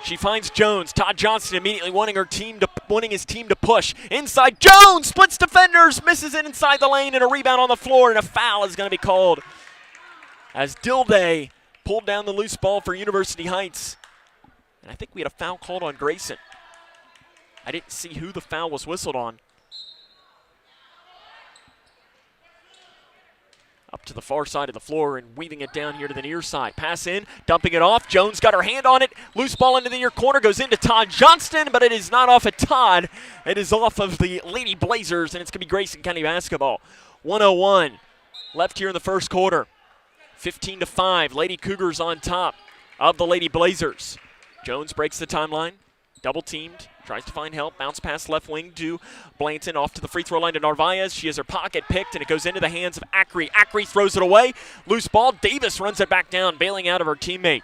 She finds Jones. Todd Johnson immediately wanting his team to push. Inside, Jones splits defenders, misses it inside the lane, and a rebound on the floor, and a foul is going to be called as Dilday pulled down the loose ball for University Heights. And I think we had a foul called on Grayson. I didn't see who the foul was whistled on. Up to the far side of the floor and weaving it down here to the near side. Pass in, dumping it off. Jones got her hand on it. Loose ball into the near corner, goes into Todd Johnston, but it is not off of Todd. It is off of the Lady Blazers, and it's going to be Grayson County basketball. 1:01 left here in the first quarter. 15-5, Lady Cougars on top of the Lady Blazers. Jones breaks the timeline, double teamed. Tries to find help. Bounce pass left wing to Blanton. Off to the free throw line to Narvaez. She has her pocket picked, and it goes into the hands of Ackrey. Ackrey throws it away. Loose ball. Davis runs it back down, bailing out of her teammate.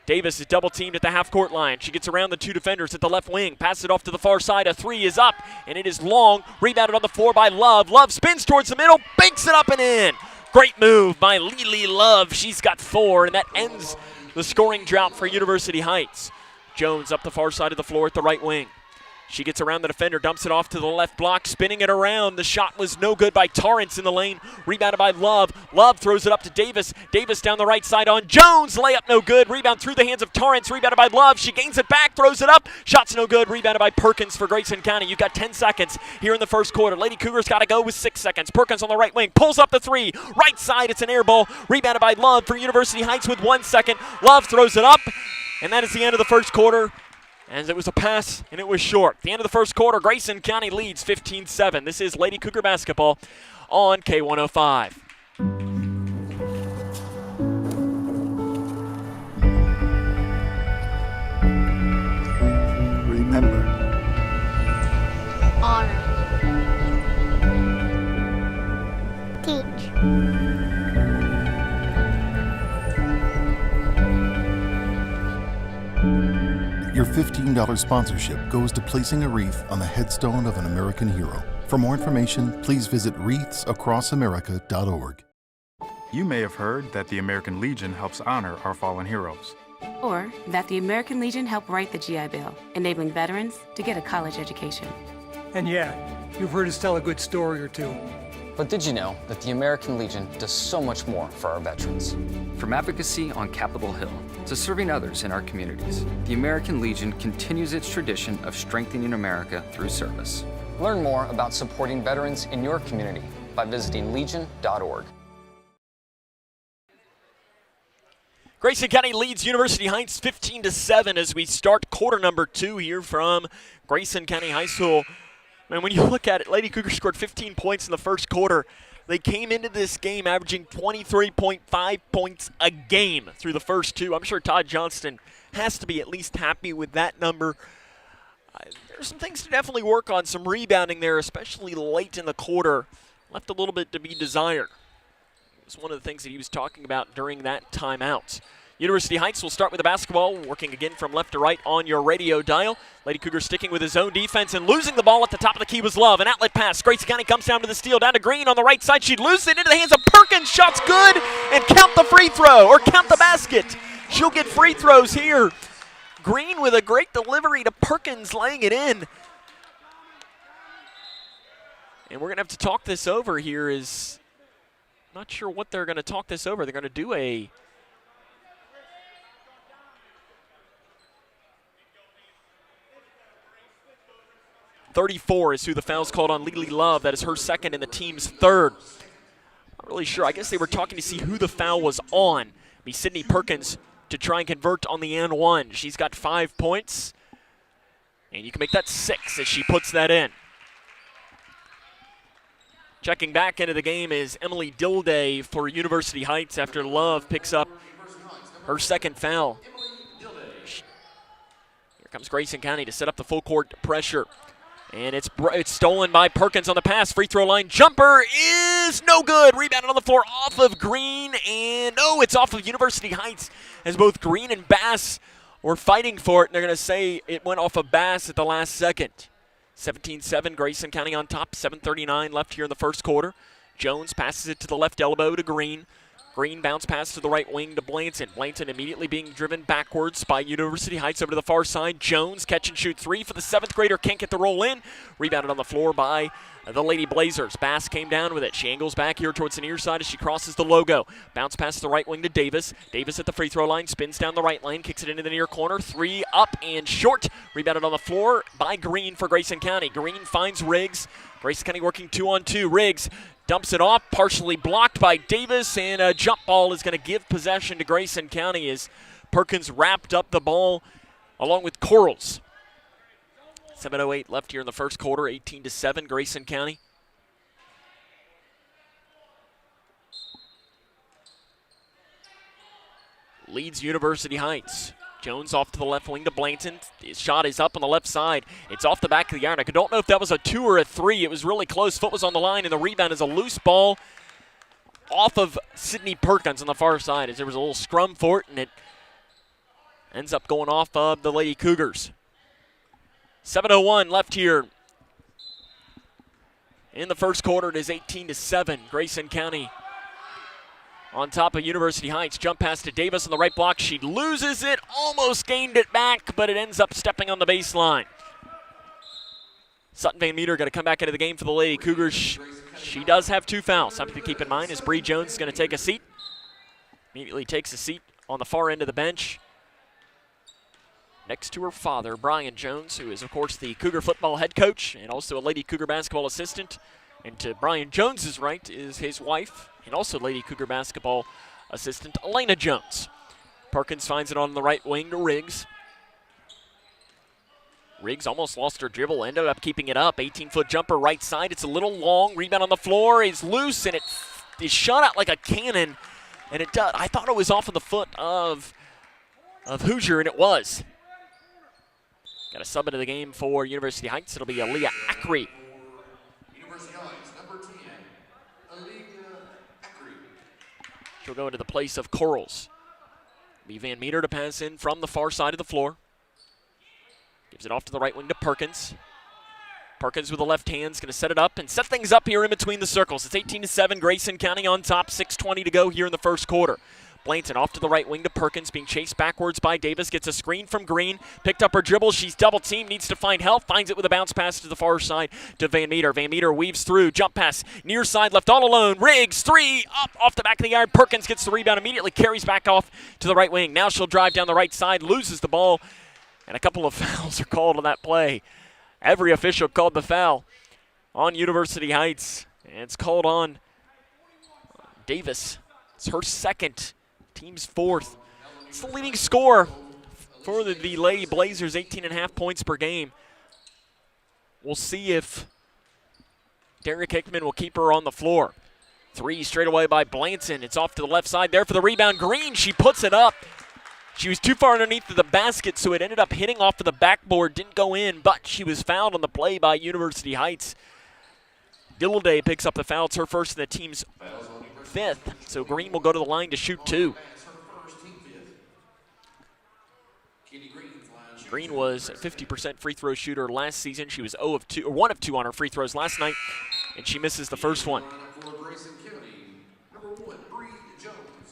Davis is double teamed at the half-court line. She gets around the 2 defenders at the left wing. Passes it off to the far side. A 3 is up, and it is long. Rebounded on the floor by Love. Love spins towards the middle. Banks it up and in. Great move by Lily Love. She's got 4, and that ends the scoring drought for University Heights. Jones up the far side of the floor at the right wing. She gets around the defender, dumps it off to the left block, spinning it around. The shot was no good by Torrance in the lane. Rebounded by Love. Love throws it up to Davis. Davis down the right side on Jones. Layup no good. Rebound through the hands of Torrance. Rebounded by Love. She gains it back, throws it up. Shot's no good. Rebounded by Perkins for Grayson County. You've got 10 seconds here in the first quarter. Lady Cougars got to go with 6 seconds. Perkins on the right wing. Pulls up the 3. Right side, it's an air ball. Rebounded by Love for University Heights with 1 second. Love throws it up. And that is the end of the first quarter. As it was a pass, and it was short. At the end of the first quarter, Grayson County leads 15-7. This is Lady Cougar basketball on K105. Remember. Honor. Teach. Your $15 sponsorship goes to placing a wreath on the headstone of an American hero. For more information, please visit wreathsacrossamerica.org. You may have heard that the American Legion helps honor our fallen heroes. Or that the American Legion helped write the GI Bill, enabling veterans to get a college education. And yeah, you've heard us tell a good story or two. But did you know that the American Legion does so much more for our veterans? From advocacy on Capitol Hill to serving others in our communities, the American Legion continues its tradition of strengthening America through service. Learn more about supporting veterans in your community by visiting legion.org. Grayson County leads University Heights 15-7 as we start quarter number 2 here from Grayson County High School. And when you look at it, Lady Cougars scored 15 points in the first quarter. They came into this game averaging 23.5 points a game through the first 2. I'm sure Todd Johnston has to be at least happy with that number. There's some things to definitely work on, some rebounding there, especially late in the quarter. Left a little bit to be desired. It was one of the things that he was talking about during that timeout. University Heights will start with the basketball, working again from left to right on your radio dial. Lady Cougar sticking with his own defense and losing the ball at the top of the key was Love. An outlet pass. Grayson County comes down to the steal, down to Green on the right side. She'd lose it into the hands of Perkins. Shot's good, and count the free throw, or count the basket. She'll get free throws here. Green with a great delivery to Perkins, laying it in. And we're going to have to talk this over here. Not sure what they're going to talk this over. They're going to do a 34 is who the foul's called on Lily Love. That is her second and the team's third. Not really sure. I guess they were talking to see who the foul was on. It'll be Sydney Perkins to try and convert on the and one. She's got 5 points. And you can make that 6 as she puts that in. Checking back into the game is Emily Dilday for University Heights after Love picks up her second foul. Here comes Grayson County to set up the full court pressure. And it's stolen by Perkins on the pass. Free throw line jumper is no good. Rebounded on the floor off of Green. And it's off of University Heights as both Green and Bass were fighting for it. And they're going to say it went off of Bass at the last second. 17-7, Grayson County on top, 7:39 left here in the first quarter. Jones passes it to the left elbow to Green. Green bounce pass to the right wing to Blanton. Blanton immediately being driven backwards by University Heights over to the far side. Jones catch and shoot 3 for the 7th grader. Can't get the roll in. Rebounded on the floor by the Lady Blazers. Bass came down with it. She angles back here towards the near side as she crosses the logo. Bounce pass to the right wing to Davis. Davis at the free throw line, spins down the right lane, kicks it into the near corner. 3 up and short. Rebounded on the floor by Green for Grayson County. Green finds Riggs. Grayson County working 2-on-2. Riggs dumps it off, partially blocked by Davis, and a jump ball is going to give possession to Grayson County as Perkins wrapped up the ball along with Corals. 7:08 left here in the first quarter, 18-7, Grayson County. Leads University Heights. Jones off to the left wing to Blanton. His shot is up on the left side. It's off the back of the iron. I don't know if that was a 2 or a 3. It was really close. Foot was on the line, and the rebound is a loose ball off of Sydney Perkins on the far side as there was a little scrum for it, and it ends up going off of the Lady Cougars. 7:01 left here in the first quarter. It is 18-7. Grayson County on top of University Heights. Jump pass to Davis on the right block. She loses it, almost gained it back, but it ends up stepping on the baseline. Sutton Van Meter going to come back into the game for the Lady Cougars. She does have 2 fouls. Something to keep in mind is Bree Jones is going to take a seat. Immediately takes a seat on the far end of the bench next to her father, Brian Jones, who is, of course, the Cougar football head coach and also a Lady Cougar basketball assistant. And to Brian Jones's right is his wife and also Lady Cougar basketball assistant, Elena Jones. Perkins finds it on the right wing to Riggs. Riggs almost lost her dribble, ended up keeping it up. 18-foot jumper right side. It's a little long. Rebound on the floor is loose, and it is shot out like a cannon. And it does. I thought it was off of the foot of Hoosier, and it was. Got a sub into the game for University Heights. It'll be Aaliyah Ackery. She'll go into the place of Corals. Be Van Meter to pass in from the far side of the floor. Gives it off to the right wing to Perkins. Perkins with the left hand is going to set it up and set things up here in between the circles. It's 18-7, Grayson County on top, 6:20 to go here in the first quarter. Blanton off to the right wing to Perkins, being chased backwards by Davis, gets a screen from Green, picked up her dribble, she's double teamed, needs to find help, finds it with a bounce pass to the far side to Van Meter. Van Meter weaves through, jump pass, near side, left all alone, Riggs, 3, up off the back of the iron, Perkins gets the rebound, immediately carries back off to the right wing. Now she'll drive down the right side, loses the ball, and a couple of fouls are called on that play. Every official called the foul on University Heights, and it's called on Davis. It's her second. Team's 4th. It's the leading scorer for the Lady Blazers, 18.5 points per game. We'll see if Derek Hickman will keep her on the floor. 3 straight away by Blanton. It's off to the left side there for the rebound. Green, she puts it up. She was too far underneath the basket, so it ended up hitting off of the backboard. Didn't go in, but she was fouled on the play by University Heights. Dillday picks up the foul. It's her first in the team's 5th. So Green will go to the line to shoot 2. Green was a 50% free throw shooter last season. She was 1 of 2 on her free throws last night, and she misses the first one.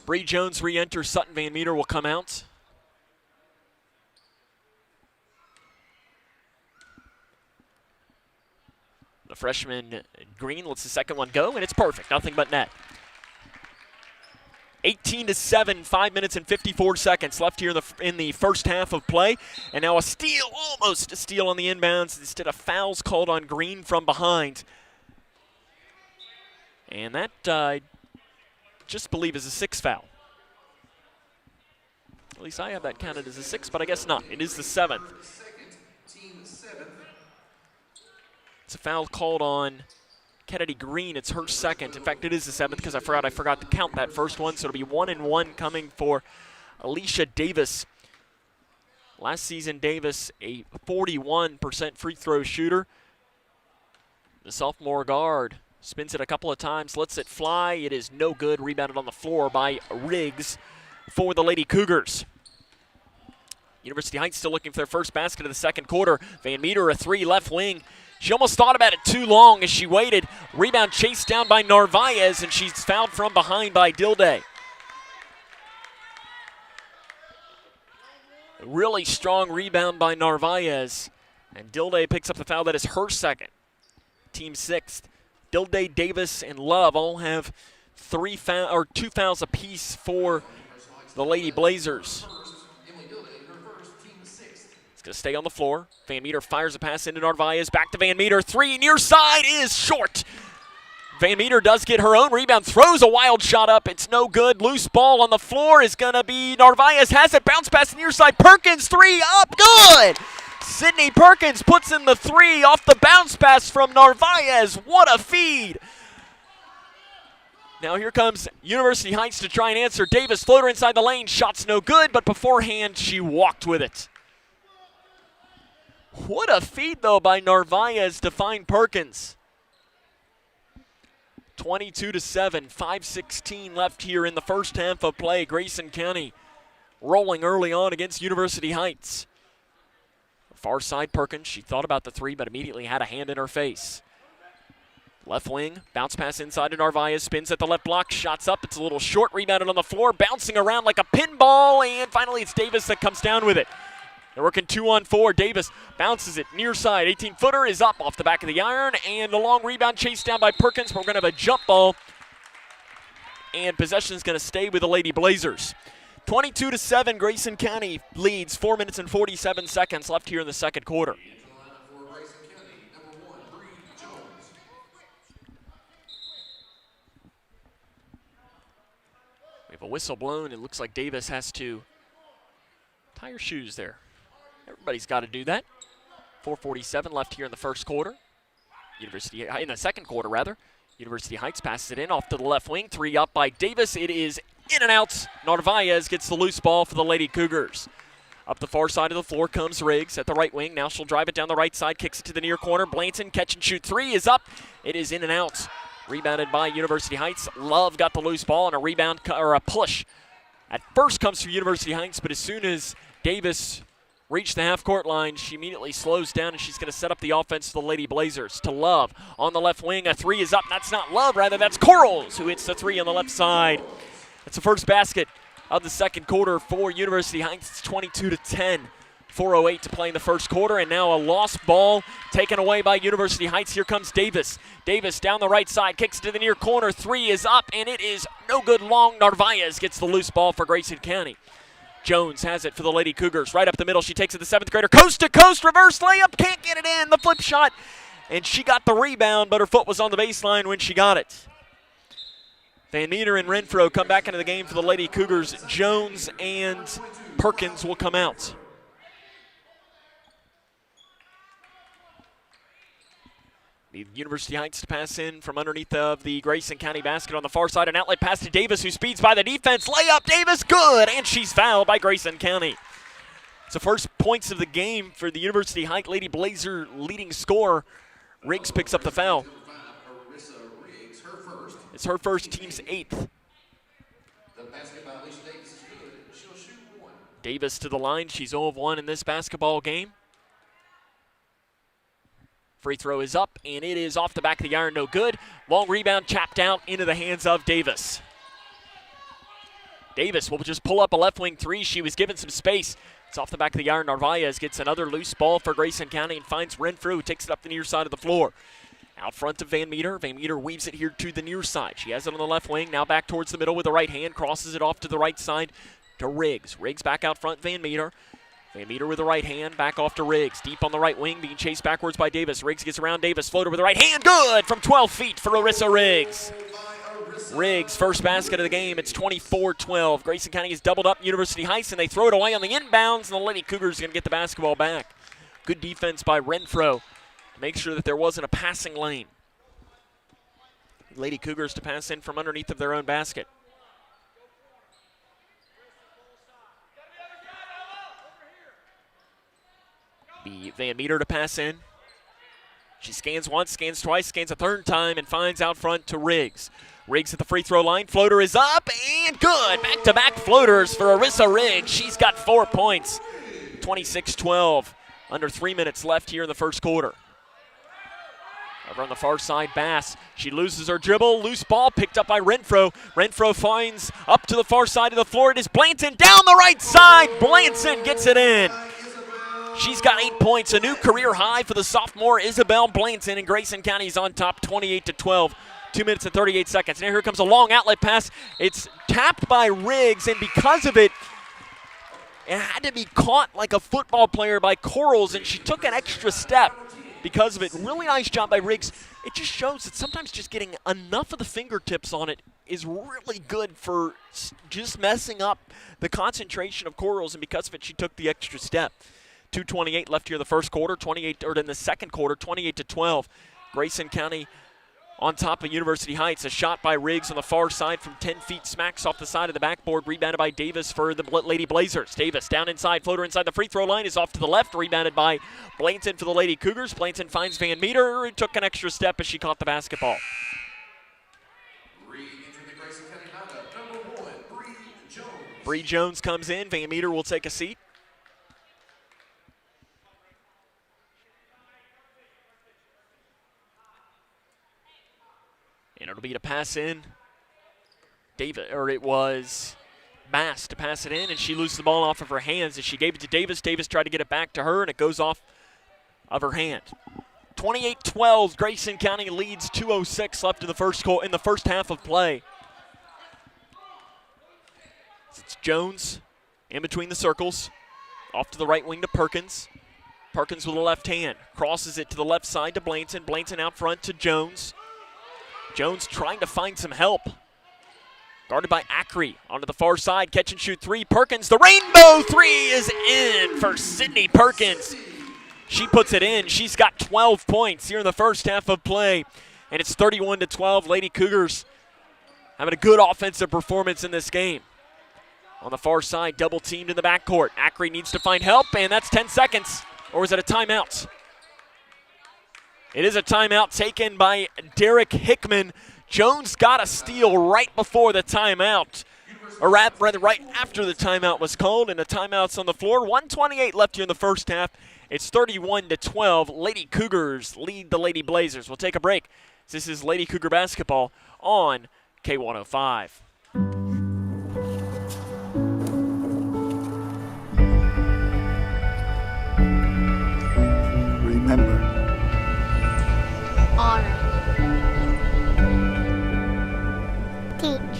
Bree Jones re-enters. Sutton Van Meter will come out. The freshman Green lets the second one go, and it's perfect. Nothing but net. 18-7, 5 minutes and 54 seconds left here in the first half of play. And now a steal, almost a steal on the inbounds. Instead of fouls called on Green from behind. And that, I just believe, is a 6th foul. At least I have that counted as a 6th, but I guess not. It is the 7th. It's a foul called on Kennedy Green. It's her 2nd. In fact, it is the 7th because I forgot to count that first one. So it'll be 1 and 1 coming for Alicia Davis. Last season, Davis, a 41% free throw shooter. The sophomore guard spins it a couple of times, lets it fly. It is no good. Rebounded on the floor by Riggs for the Lady Cougars. University Heights still looking for their first basket of the second quarter. Van Meter, a 3, left wing. She almost thought about it too long as she waited. Rebound chased down by Narvaez, and she's fouled from behind by Dillday. A really strong rebound by Narvaez, and Dillday picks up the foul. That is her 2nd. Team 6th. Dillday, Davis, and Love all have 2 fouls apiece for the Lady Blazers. It's going to stay on the floor. Van Meter fires a pass into Narvaez. Back to Van Meter. 3 near side is short. Van Meter does get her own rebound. Throws a wild shot up. It's no good. Loose ball on the floor is going to be Narvaez. Has it. Bounce pass near side. Perkins, 3 up. Good. Sydney Perkins puts in the 3 off the bounce pass from Narvaez. What a feed. Now here comes University Heights to try and answer. Davis, floater inside the lane. Shot's no good, but beforehand she walked with it. What a feed, though, by Narvaez to find Perkins. 22-7, 5:16 left here in the first half of play. Grayson County rolling early on against University Heights. Far side Perkins, she thought about the 3, but immediately had a hand in her face. Left wing, bounce pass inside to Narvaez, spins at the left block, shots up, it's a little short, rebounded on the floor, bouncing around like a pinball, and finally it's Davis that comes down with it. They're working 2-on-4. Davis bounces it near side. 18-footer is up off the back of the iron, and a long rebound chased down by Perkins, but we're going to have a jump ball, and possession is going to stay with the Lady Blazers. 22-7, Grayson County leads. 4 minutes and 47 seconds left here in the second quarter. We have a whistle blown. It looks like Davis has to tie her shoes there. Everybody's got to do that. 4:47 left here in the first quarter. In the second quarter, rather. University Heights passes it in off to the left wing. 3 up by Davis. It is in and out. Narvaez gets the loose ball for the Lady Cougars. Up the far side of the floor comes Riggs at the right wing. Now she'll drive it down the right side, kicks it to the near corner. Blanton, catch and shoot 3 is up. It is in and out. Rebounded by University Heights. Love got the loose ball and a rebound or a push. At first comes from University Heights, but as soon as Davis reached the half-court line, she immediately slows down, and she's going to set up the offense for the Lady Blazers. To Love on the left wing. A 3 is up. That's not Love, rather that's Corals who hits the 3 on the left side. That's the first basket of the second quarter for University Heights. It's 22-10. 4:08 to play in the first quarter, and now a lost ball taken away by University Heights. Here comes Davis. Davis down the right side, kicks to the near corner. 3 is up, and it is no good long. Narvaez gets the loose ball for Grayson County. Jones has it for the Lady Cougars. Right up the middle, she takes it to the 7th grader. Coast to coast, reverse layup, can't get it in. The flip shot, and she got the rebound, but her foot was on the baseline when she got it. Van Meter and Renfro come back into the game for the Lady Cougars. Jones and Perkins will come out. The University Heights to pass in from underneath of the Grayson County basket on the far side. An outlet pass to Davis, who speeds by the defense. Layup, Davis, good, and she's fouled by Grayson County. It's the first points of the game for the University Heights Lady Blazer leading scorer. Riggs picks up the foul. It's her first, team's 8th. Davis to the line. She's 0 of 1 in this basketball game. Free throw is up, and it is off the back of the iron, no good. Long rebound chapped out into the hands of Davis. Davis will just pull up a left wing three. She was given some space. It's off the back of the iron. Narvaez gets another loose ball for Grayson County and finds Renfro, who takes it up the near side of the floor. Out front of Van Meter. Van Meter weaves it here to the near side. She has it on the left wing, now back towards the middle with the right hand, crosses it off to the right side to Riggs. Riggs back out front, Van Meter. Van Meter with the right hand, back off to Riggs. Deep on the right wing, being chased backwards by Davis. Riggs gets around Davis, floater with the right hand, good from 12 feet for Arissa Riggs. Riggs, first basket of the game. It's 24-12. Grayson County is doubled up University Heights, and they throw it away on the inbounds, and the Lady Cougars are going to get the basketball back. Good defense by Renfro to make sure that there wasn't a passing lane. Lady Cougars to pass in from underneath of their own basket. The Van Meter to pass in. She scans once, scans twice, scans a third time, and finds out front to Riggs. Riggs at the free throw line. Floater is up, and good. Back-to-back floaters for Arissa Riggs. She's got 4 points. 26-12. Under 3 minutes left here in the first quarter. Over on the far side, Bass. She loses her dribble. Loose ball picked up by Renfro. Renfro finds up to the far side of the floor. It is Blanton down the right side. Blanton gets it in. She's got 8 points, a new career high for the sophomore Isabel Blanton, and Grayson County's on top 28-12. 2 minutes and 38 seconds. Now here comes a long outlet pass. It's tapped by Riggs, and because of it, it had to be caught like a football player by Corals, and she took an extra step because of it. Really nice job by Riggs. It just shows that sometimes just getting enough of the fingertips on it is really good for just messing up the concentration of Corals, and because of it, she took the extra step. 2:28 left here in the first quarter, in the second quarter, 28-12. Grayson County on top of University Heights. A shot by Riggs on the far side from 10 feet, smacks off the side of the backboard, rebounded by Davis for the Lady Blazers. Davis down inside, floater inside the free throw line, is off to the left, rebounded by Blanton for the Lady Cougars. Blanton finds Van Meter, who took an extra step as she caught the basketball. Bree Jones comes in, Van Meter will take a seat. And it'll be to pass in. It was Bass to pass it in, and she loses the ball off of her hands as she gave it to Davis. Davis tried to get it back to her, and it goes off of her hand. 28-12, Grayson County leads. 2:06 left in the first half of play. It's Jones in between the circles, off to the right wing to Perkins. Perkins with the left hand, crosses it to the left side to Blanton. Blanton out front to Jones. Jones trying to find some help. Guarded by Ackrey onto the far side. Catch and shoot three. Perkins, the rainbow three is in for Sydney Perkins. She puts it in. She's got 12 points here in the first half of play. And it's 31-12. Lady Cougars having a good offensive performance in this game. On the far side, double teamed in the backcourt. Ackrey needs to find help, and that's 10 seconds. Or is it a timeout? It is a timeout taken by Derek Hickman. Jones got a steal right before the timeout, or rather right after the timeout was called, and the timeout's on the floor. 1:28 left here in the first half. It's 31-12. Lady Cougars lead the Lady Blazers. We'll take a break. This is Lady Cougar basketball on K105. Remember. Honor. Teach.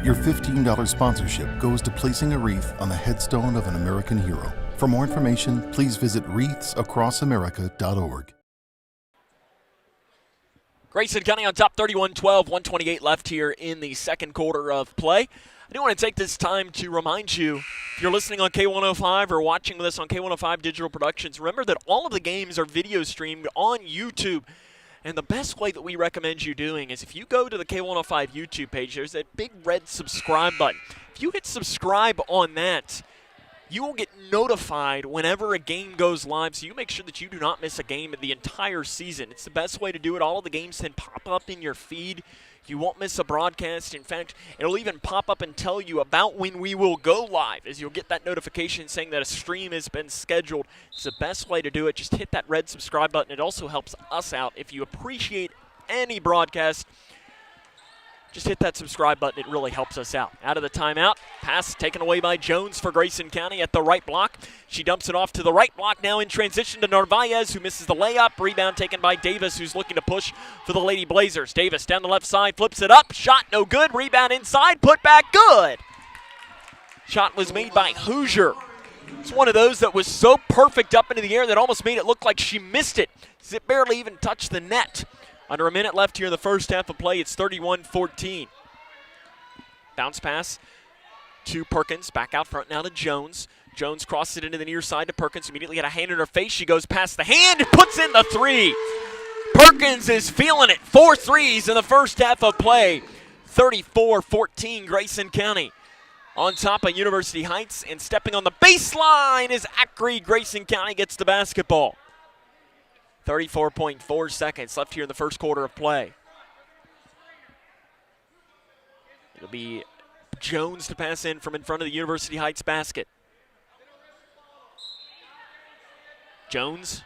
Your $15 sponsorship goes to placing a wreath on the headstone of an American hero. For more information, please visit wreathsacrossamerica.org. Grayson County on top 31-12, 128 left here in the second quarter of play. I do want to take this time to remind you, if you're listening on K105 or watching with us on K105 Digital Productions, remember that all of the games are video streamed on YouTube. And the best way that we recommend you doing is if you go to the K105 YouTube page, there's that big red subscribe button. If you hit subscribe on that, you will get notified whenever a game goes live, so you make sure that you do not miss a game the entire season. It's the best way to do it. All of the games then pop up in your feed. You won't miss a broadcast. In fact, it'll even pop up and tell you about when we will go live, as you'll get that notification saying that a stream has been scheduled. It's the best way to do it. Just hit that red subscribe button. It also helps us out. If you appreciate any broadcast, just hit that subscribe button. It really helps us out. Out of the timeout. Pass taken away by Jones for Grayson County at the right block. She dumps it off to the right block now in transition to Narvaez, who misses the layup. Rebound taken by Davis, who's looking to push for the Lady Blazers. Davis down the left side, flips it up. Shot no good. Rebound inside. Put back good. Shot was made by Hoosier. It's one of those that was so perfect up into the air that almost made it look like she missed it. It barely even touched the net. Under a minute left here in the first half of play, it's 31-14. Bounce pass to Perkins, back out front now to Jones. Jones crosses it into the near side to Perkins, immediately got a hand in her face. She goes past the hand and puts in the three. Perkins is feeling it. 4 threes in the first half of play. 34-14 Grayson County on top of University Heights, and stepping on the baseline is Acre. Grayson County gets the basketball. 34.4 seconds left here in the first quarter of play. It'll be Jones to pass in from in front of the University Heights basket. Jones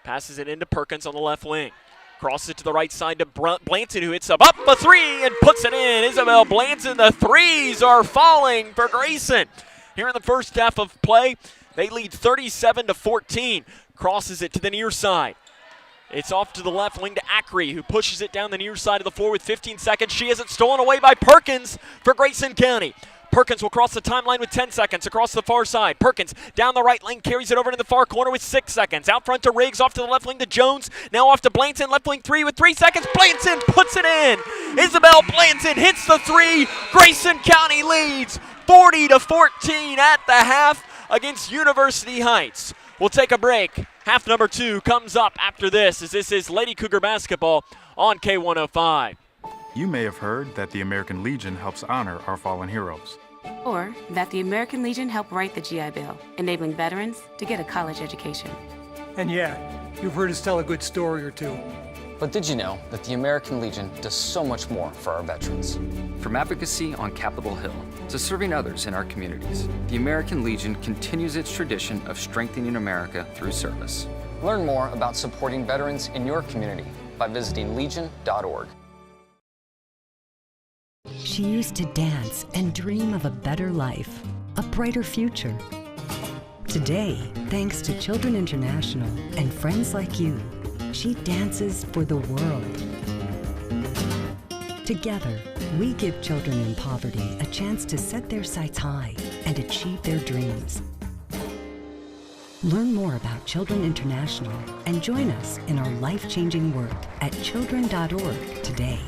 passes it into Perkins on the left wing. Crosses it to the right side to Blanton, who hits up a three and puts it in. Isabel Blanton, the threes are falling for Grayson. Here in the first half of play, they lead 37-14. Crosses it to the near side. It's off to the left wing to Acre, who pushes it down the near side of the floor with 15 seconds. She has it stolen away by Perkins for Grayson County. Perkins will cross the timeline with 10 seconds across the far side. Perkins down the right lane, carries it over to the far corner with 6 seconds. Out front to Riggs, off to the left wing to Jones. Now off to Blanton, left wing three with 3 seconds. Blanton puts it in. Isabel Blanton hits the three. Grayson County leads 40-14 at the half against University Heights. We'll take a break. Half number 2 comes up after this, as this is Lady Cougar basketball on K105. You may have heard that the American Legion helps honor our fallen heroes. Or that the American Legion helped write the GI Bill, enabling veterans to get a college education. And yeah, you've heard us tell a good story or two. But did you know that the American Legion does so much more for our veterans? From advocacy on Capitol Hill to serving others in our communities, the American Legion continues its tradition of strengthening America through service. Learn more about supporting veterans in your community by visiting legion.org. She used to dance and dream of a better life, a brighter future. Today, thanks to Children International and friends like you, she dances for the world. Together, we give children in poverty a chance to set their sights high and achieve their dreams. Learn more about Children International and join us in our life-changing work at children.org today.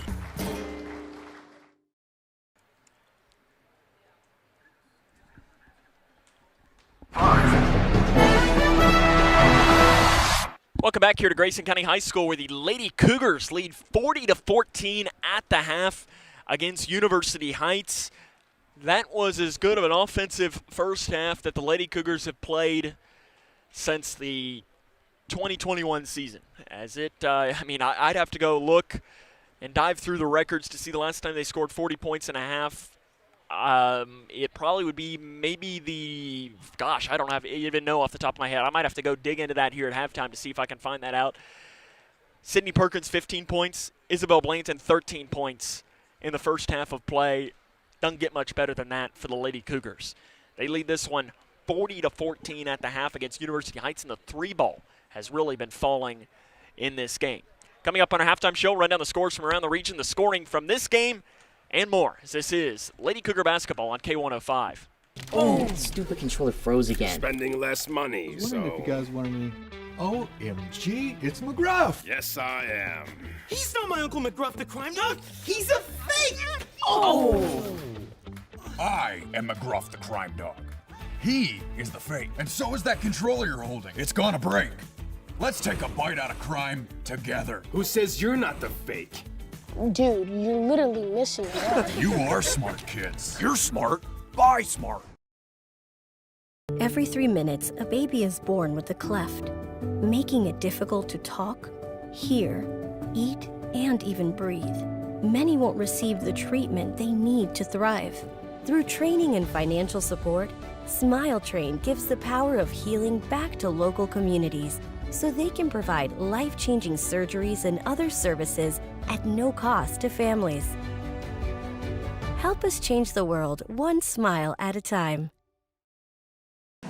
Welcome back here to Grayson County High School, where the Lady Cougars lead 40-14 at the half against University Heights. That was as good of an offensive first half that the Lady Cougars have played since the 2021 season. As it, I'd have to go look and dive through the records to see the last time they scored 40 points in a half. It probably would be maybe I don't even know off the top of my head. I might have to go dig into that here at halftime to see if I can find that out. Sydney Perkins, 15 points. Isabel Blanton, 13 points in the first half of play. Doesn't get much better than that for the Lady Cougars. They lead this one 40-14 at the half against University Heights, and the three ball has really been falling in this game. Coming up on our halftime show, run down the scores from around the region. The scoring from this game and more. This is Lady Cougar basketball on K105. Oh, stupid controller froze again. Spending less money, I was wondering if you guys wanted me. OMG, it's McGruff. Yes, I am. He's not my Uncle McGruff the crime dog. He's a fake. Oh! I am McGruff the crime dog. He is the fake, and so is that controller you're holding. It's gonna break. Let's take a bite out of crime together. Who says you're not the fake? Dude, you're literally missing it. You are smart, kids. You're smart. Buy smart. Every 3 minutes, a baby is born with a cleft, making it difficult to talk, hear, eat, and even breathe. Many won't receive the treatment they need to thrive. Through training and financial support, Smile Train gives the power of healing back to local communities so they can provide life-changing surgeries and other services at no cost to families. Help us change the world one smile at a time.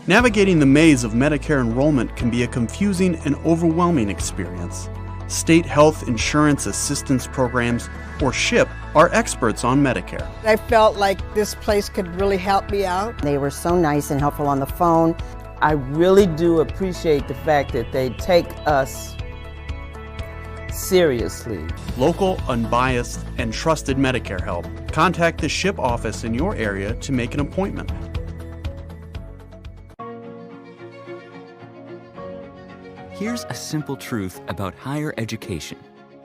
Navigating the maze of Medicare enrollment can be a confusing and overwhelming experience. State Health Insurance Assistance Programs, or SHIP, are experts on Medicare. I felt like this place could really help me out. They were so nice and helpful on the phone. I really do appreciate the fact that they take us seriously. Local, unbiased, and trusted Medicare help. Contact the SHIP office in your area to make an appointment. Here's a simple truth about higher education.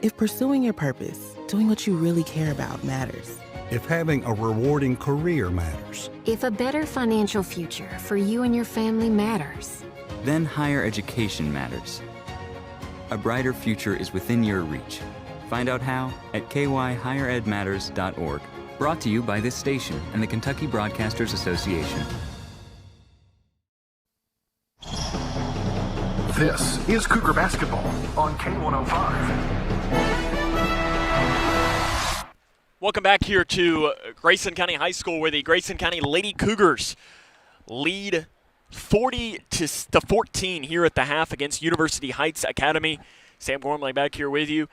If pursuing your purpose, doing what you really care about matters. If having a rewarding career matters. If a better financial future for you and your family matters. Then higher education matters. A brighter future is within your reach. Find out how at kyhigheredmatters.org. Brought to you by this station and the Kentucky Broadcasters Association. This is Cougar basketball on K105. Welcome back here to Grayson County High School, where the Grayson County Lady Cougars lead 40-14 here at the half against University Heights Academy. Sam Gormley back here with you.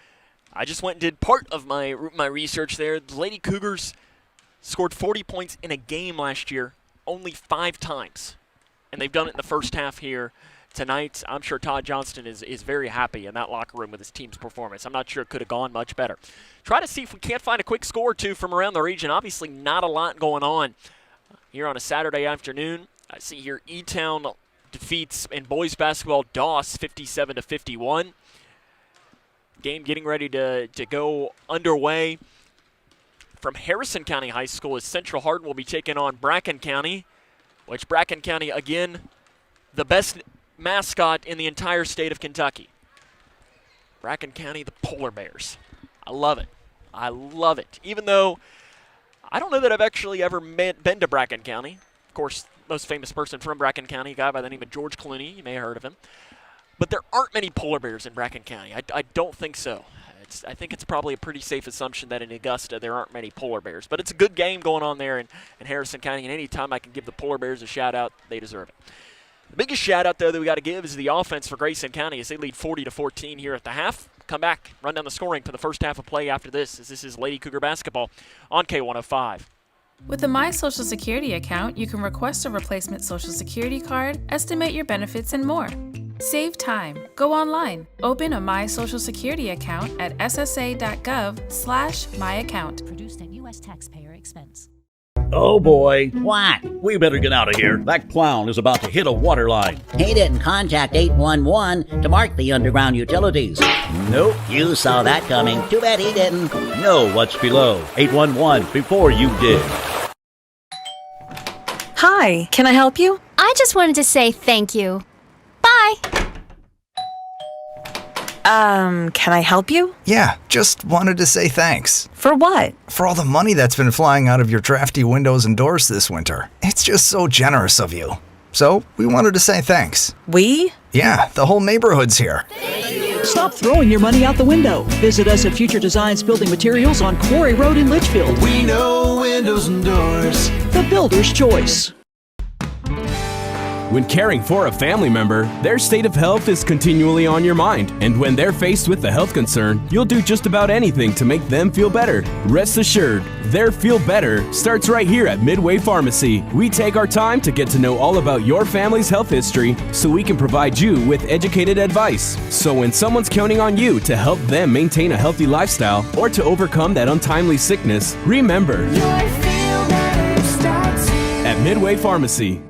I just went and did part of my research there. The Lady Cougars scored 40 points in a game last year only 5 times, and they've done it in the first half here tonight. I'm sure Todd Johnston is very happy in that locker room with his team's performance. I'm not sure it could have gone much better. Try to see if we can't find a quick score or two from around the region. Obviously not a lot going on here on a Saturday afternoon. I see here E-Town defeats in boys basketball Doss 57-51. Game getting ready to go underway. From Harrison County High School, as Central Hardin will be taking on Bracken County, which Bracken County, again, the best mascot in the entire state of Kentucky. Bracken County, the Polar Bears. I love it. I love it. Even though I don't know that I've actually ever been to Bracken County. Of course, most famous person from Bracken County, a guy by the name of George Clooney. You may have heard of him. But there aren't many polar bears in Bracken County. I don't think so. I think it's probably a pretty safe assumption that in Augusta there aren't many polar bears. But it's a good game going on there in Harrison County, and any time I can give the Polar Bears a shout-out, they deserve it. The biggest shout-out, though, that we got to give is the offense for Grayson County as they lead 40-14 here at the half. Come back, run down the scoring for the first half of play after this, as this is Lady Cougar basketball on K105. With a My Social Security account, you can request a replacement Social Security card, estimate your benefits, and more. Save time. Go online. Open a My Social Security account at ssa.gov/myaccount. Produced at U.S. taxpayer expense. Oh boy. What? We better get out of here. That clown is about to hit a water line. He didn't contact 811 to mark the underground utilities. Nope. You saw that coming. Too bad he didn't. Know what's below. 811 before you did. Hi, can I help you? I just wanted to say thank you. Bye. Can I help you? Yeah, just wanted to say thanks. For what? For all the money that's been flying out of your drafty windows and doors this winter. It's just so generous of you. So, we wanted to say thanks. We? Yeah, the whole neighborhood's here. Stop throwing your money out the window. Visit us at Future Designs Building Materials on Quarry Road in Litchfield. We know windows and doors. The builder's choice. When caring for a family member, their state of health is continually on your mind, and when they're faced with a health concern, you'll do just about anything to make them feel better. Rest assured, their feel better starts right here at Midway Pharmacy. We take our time to get to know all about your family's health history so we can provide you with educated advice. So when someone's counting on you to help them maintain a healthy lifestyle or to overcome that untimely sickness, remember, at Midway Pharmacy.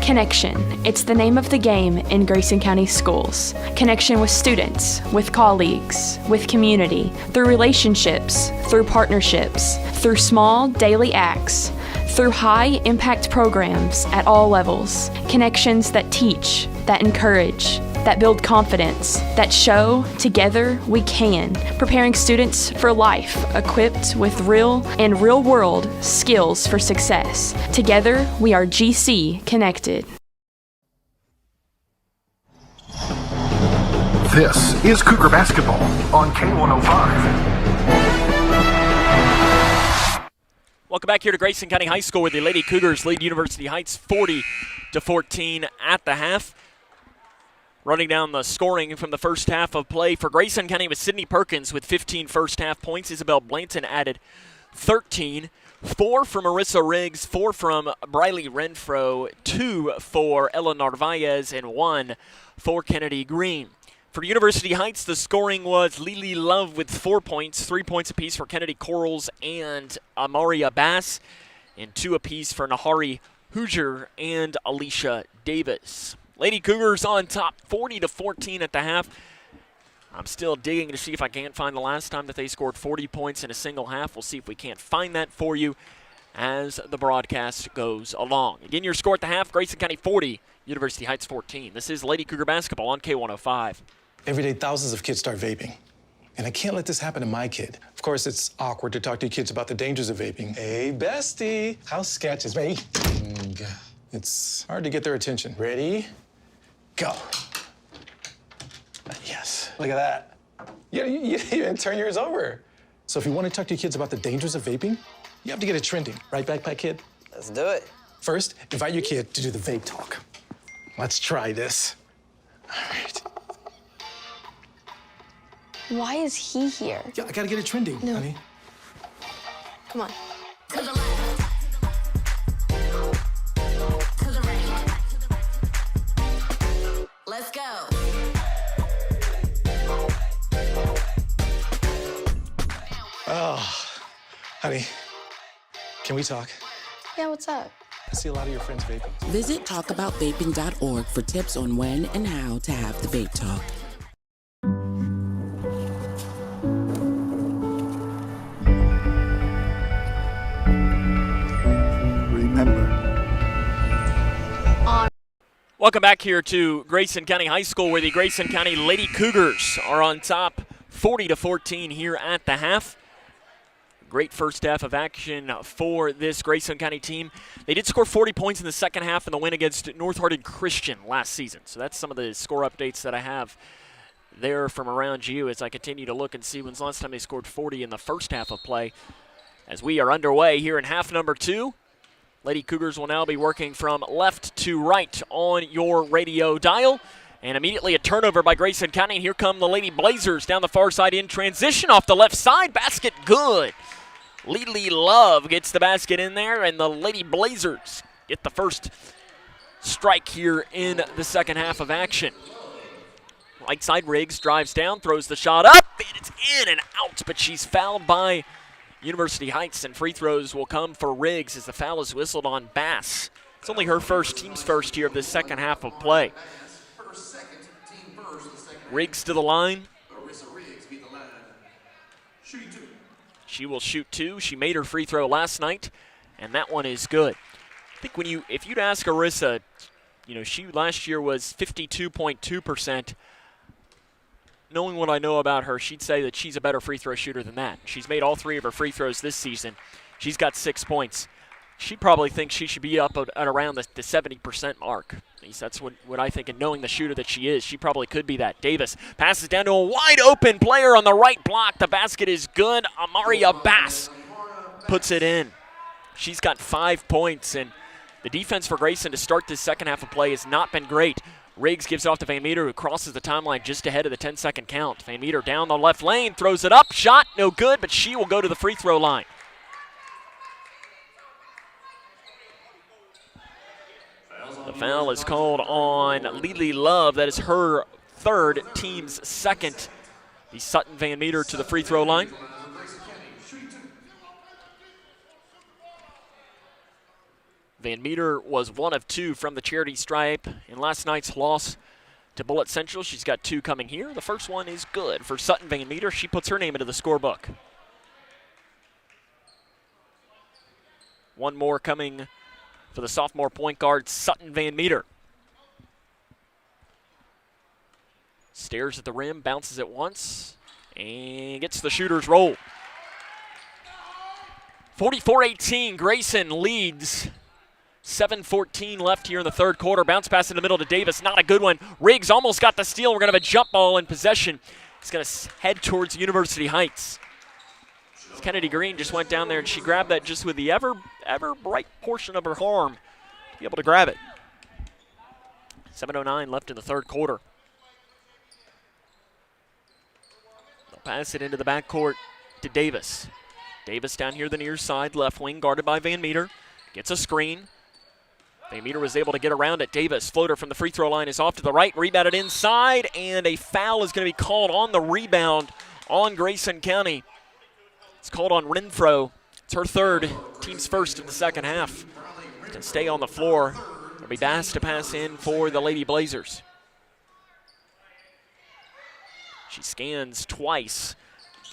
Connection. It's the name of the game in Grayson County schools. Connection with students, with colleagues, with community, through relationships, through partnerships, through small daily acts, through high-impact programs at all levels. Connections that teach, that encourage, that build confidence, that show together we can, preparing students for life, equipped with real and real-world skills for success. Together, we are GC Connected. This is Cougar Basketball on K105. Welcome back here to Grayson County High School, where the Lady Cougars lead University Heights 40-14 at the half. Running down the scoring from the first half of play for Grayson County was Sydney Perkins with 15 first-half points. Isabel Blanton added 13. 4 from Marissa Riggs, 4 from Briley Renfro, 2 for Ella Narvaez, and 1 for Kennedy Green. For University Heights, the scoring was Lily Love with 4 points, 3 points apiece for Kennedy Corals and Amaria Bass, and 2 apiece for Nahari Hoosier and Alicia Davis. Lady Cougars on top, 40-14 at the half. I'm still digging to see if I can't find the last time that they scored 40 points in a single half. We'll see if we can't find that for you as the broadcast goes along. Again, your score at the half, Grayson County 40, University Heights 14. This is Lady Cougar Basketball on K105. Every day, thousands of kids start vaping. And I can't let this happen to my kid. Of course, it's awkward to talk to kids about the dangers of vaping. Hey, bestie, how sketch is vaping? It's hard to get their attention. Ready? Go. Yes. Look at that. You didn't turn yours over. So if you want to talk to your kids about the dangers of vaping, you have to get it trending. Right, Backpack Kid? Let's do it. First, invite your kid to do the vape talk. Let's try this. All right. Why is he here? Yeah, I gotta get it trending, honey. Come on. To the left. To the right. Let's go. Oh, honey, can we talk? Yeah, what's up? I see a lot of your friends vaping. Visit talkaboutvaping.org for tips on when and how to have the vape talk. Welcome back here to Grayson County High School, where the Grayson County Lady Cougars are on top 40-14 here at the half. Great first half of action for this Grayson County team. They did score 40 points in the second half in the win against North Hardin Christian last season. So that's some of the score updates that I have there from around you as I continue to look and see when's the last time they scored 40 in the first half of play. As we are underway here in half number 2. Lady Cougars will now be working from left to right on your radio dial. And immediately a turnover by Grayson County. And here come the Lady Blazers down the far side in transition off the left side. Basket good. Lily Love gets the basket in there, and the Lady Blazers get the first strike here in the second half of action. Right side, Riggs drives down, throws the shot up, and it's in and out, but she's fouled by University Heights, and free throws will come for Riggs as the foul is whistled on Bass. It's only her team's first here of the second half of play. Riggs to the line. She will shoot 2. She made her free throw last night, and that one is good. I think if you'd ask Arissa, she last year was 52.2%. Knowing what I know about her, she'd say that she's a better free throw shooter than that. She's made all 3 of her free throws this season. She's got 6 points. She probably thinks she should be up at around the 70% mark. At least that's what I think, and knowing the shooter that she is, she probably could be that. Davis passes down to a wide open player on the right block. The basket is good. Amaria Bass puts it in. She's got 5 points, and The defense for Grayson to start this second half of play has not been great. Riggs gives it off to Van Meter, who crosses the timeline just ahead of the 10-second count. Van Meter down the left lane, throws it up, shot, no good, but she will go to the free throw line. The foul is called on Lily Love. That is her third, team's second. The Sutton Van Meter to the free throw line. Van Meter was 1 of 2 from the charity stripe in last night's loss to Bullitt Central. She's got 2 coming here. The first one is good for Sutton Van Meter. She puts her name into the scorebook. One more coming for the sophomore point guard, Sutton Van Meter. Stares at the rim, bounces it once, and gets the shooter's roll. 44-18, Grayson leads. 7:14 left here in the third quarter. Bounce pass in the middle to Davis, not a good one. Riggs almost got the steal. We're going to have a jump ball in possession. It's going to head towards University Heights. Kennedy Green just went down there and she grabbed that just with the ever bright portion of her arm to be able to grab it. 7:09 left in the third quarter. They'll pass it into the backcourt to Davis. Davis down here the near side, left wing, guarded by Van Meter. Gets a screen. Van Meter was able to get around it. Davis, floater from the free throw line, is off to the right, rebounded inside, and a foul is going to be called on the rebound on Grayson County. It's called on Renfro. It's her third, team's first in the second half. Can stay on the floor. It'll be Bass to pass in for the Lady Blazers. She scans twice.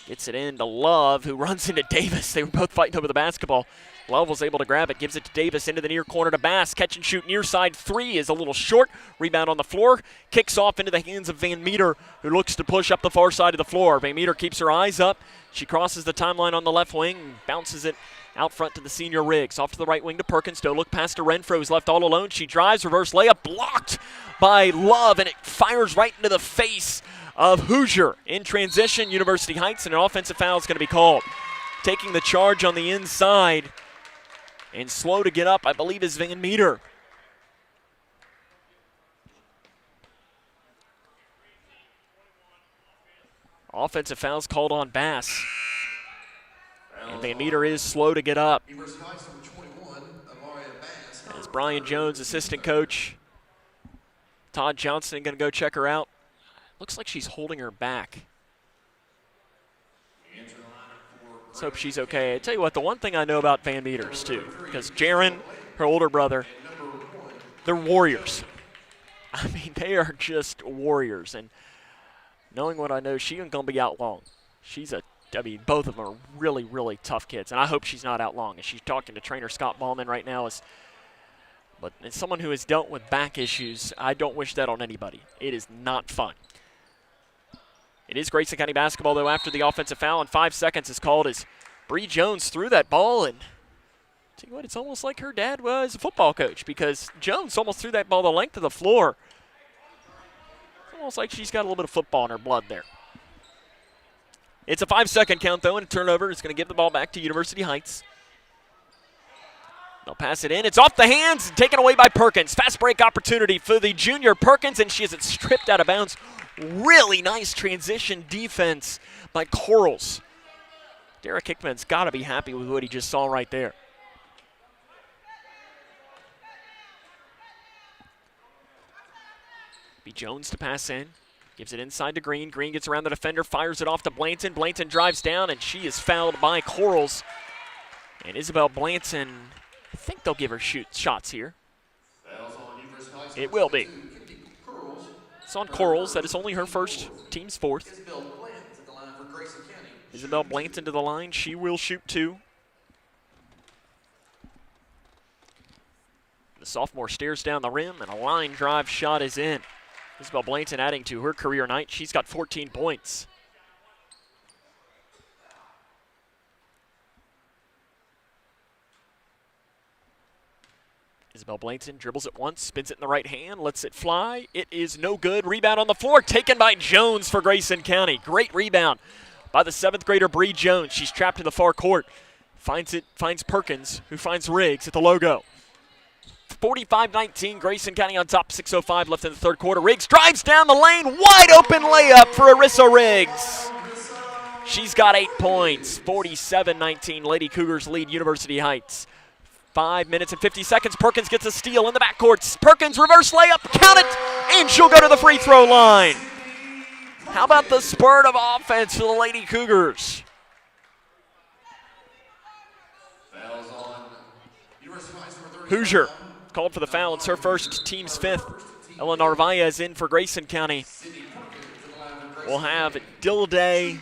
Gets it in to Love, who runs into Davis. They were both fighting over the basketball. Love was able to grab it, gives it to Davis into the near corner to Bass. Catch and shoot near side three is a little short. Rebound on the floor. Kicks off into the hands of Van Meter, who looks to push up the far side of the floor. Van Meter keeps her eyes up. She crosses the timeline on the left wing and bounces it out front to the senior Riggs. Off to the right wing to Perkins. Don't look past to Renfro, who's left all alone. She drives, reverse layup, blocked by Love, and it fires right into the face of Hoosier. In transition, University Heights, and an offensive foul is going to be called. Taking the charge on the inside and slow to get up, I believe, is Van Meter. Offensive fouls called on Bass. And Van Meter is slow to get up. As Brian Jones, assistant coach, Todd Johnson going to go check her out. Looks like she's holding her back. Let's hope she's okay. I tell you what, the one thing I know about Van Meters, too, because Jaron, her older brother, they're warriors. I mean, they are just warriors. And knowing what I know, she ain't going to be out long. Both of them are really, really tough kids. And I hope she's not out long. And she's talking to trainer Scott Ballman right now. But as someone who has dealt with back issues, I don't wish that on anybody. It is not fun. It is Grayson County basketball, though, after the offensive foul, and 5 seconds is called as Bree Jones threw that ball. And tell you what, it's almost like her dad was a football coach, because Jones almost threw that ball the length of the floor. It's almost like she's got a little bit of football in her blood there. It's a 5-second count, though, and a turnover is going to give the ball back to University Heights. They'll pass it in. It's off the hands and taken away by Perkins. Fast break opportunity for the junior Perkins, and she has it stripped out of bounds. Really nice transition defense by Corals. Derek Hickman's got to be happy with what he just saw right there. B. Jones to pass in. Gives it inside to Green. Green gets around the defender, fires it off to Blanton. Blanton drives down, and she is fouled by Corals. And Isabel Blanton, I think they'll give her shots here. It will be. It's on Corals. That is only her first, team's fourth. Isabel Blanton to the line. She will shoot 2. The sophomore stares down the rim, and a line drive shot is in. Isabel Blanton adding to her career night. She's got 14 points. Isabel Blanton dribbles it once, spins it in the right hand, lets it fly. It is no good. Rebound on the floor, taken by Jones for Grayson County. Great rebound by the 7th grader Bree Jones. She's trapped in the far court. Finds Perkins, who finds Riggs at the logo. 45-19, Grayson County on top, 6:05 left in the third quarter. Riggs drives down the lane, wide open layup for Arissa Riggs. She's got 8 points, 47-19, Lady Cougars lead University Heights. 5 minutes and 50 seconds, Perkins gets a steal in the backcourt. Perkins reverse layup, count it, and she'll go to the free throw line. How about the spurt of offense for the Lady Cougars? Hoosier called for the foul. It's her first, team's fifth. Ella Narvaez in for Grayson County. We'll have Dilday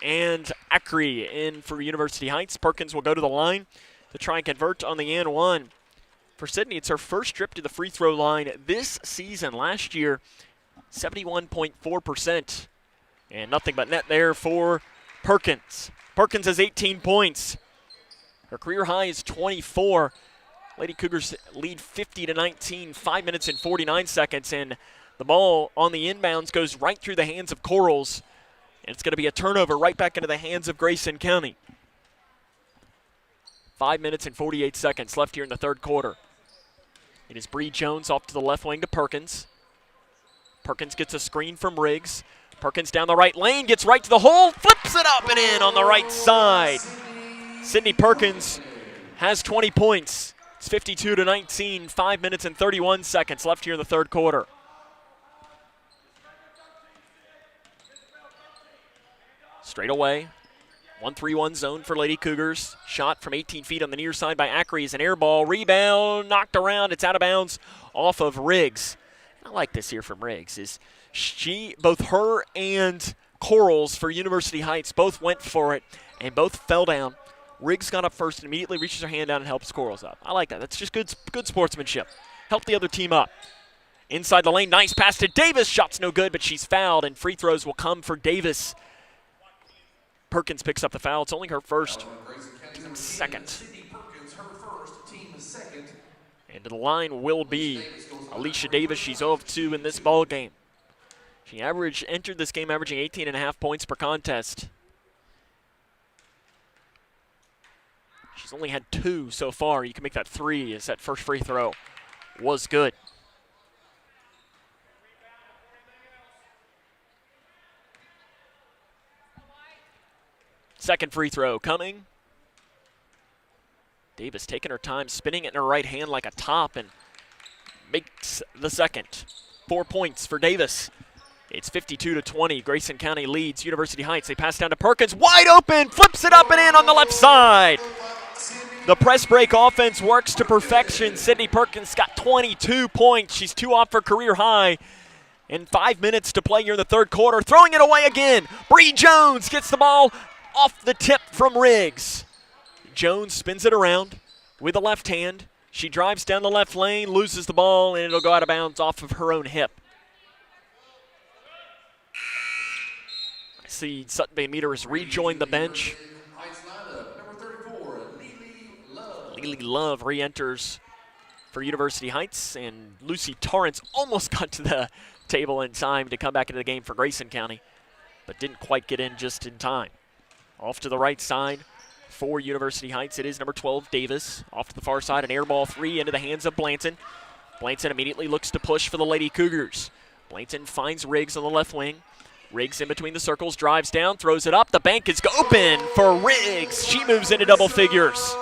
and Acri in for University Heights. Perkins will go to the line to try and convert on the and one. For Sydney, it's her first trip to the free throw line this season. Last year, 71.4%. And nothing but net there for Perkins. Perkins has 18 points. Her career high is 24. Lady Cougars lead 50-19, 5 minutes and 49 seconds, and the ball on the inbounds goes right through the hands of Corals, and it's going to be a turnover right back into the hands of Grayson County. 5 minutes and 48 seconds left here in the third quarter. It is Bree Jones off to the left wing to Perkins. Perkins gets a screen from Riggs. Perkins down the right lane, gets right to the hole, flips it up and in on the right side. Sydney Perkins has 20 points. It's 52-19, 5 minutes and 31 seconds left here in the third quarter. Straight away, 1-3-1 zone for Lady Cougars. Shot from 18 feet on the near side by Acri is an air ball. Rebound, knocked around, it's out of bounds off of Riggs. I like this here from Riggs. Is both her and Corals for University Heights both went for it and both fell down. Riggs got up first and immediately reaches her hand down and helps Corals up. I like that. That's just good sportsmanship. Help the other team up. Inside the lane, nice pass to Davis. Shot's no good, but she's fouled, and free throws will come for Davis. Perkins picks up the foul. It's only her first, team second. And to the line will be Alicia Davis. She's 0 of 2 in this ball game. She entered this game averaging 18.5 points per contest. She's only had 2 so far. You can make that 3 as that first free throw was good. Second free throw coming. Davis taking her time, spinning it in her right hand like a top, and makes the second. 4 points for Davis. It's 52-20. Grayson County leads University Heights. They pass down to Perkins. Wide open. Flips it up and in on the left side. The press break offense works to perfection. Sydney Perkins got 22 points. She's 2 off her career high. And 5 minutes to play here in the third quarter. Throwing it away again. Bree Jones gets the ball off the tip from Riggs. Jones spins it around with the left hand. She drives down the left lane, loses the ball, and it'll go out of bounds off of her own hip. I see Sutton Bay Meter has rejoined the bench. Lily Love re-enters for University Heights, and Lucy Torrance almost got to the table in time to come back into the game for Grayson County, but didn't quite get in just in time. Off to the right side for University Heights, it is number 12, Davis. Off to the far side, an air ball 3 into the hands of Blanton. Blanton immediately looks to push for the Lady Cougars. Blanton finds Riggs on the left wing. Riggs in between the circles, drives down, throws it up. The bank is open for Riggs. She moves into double figures.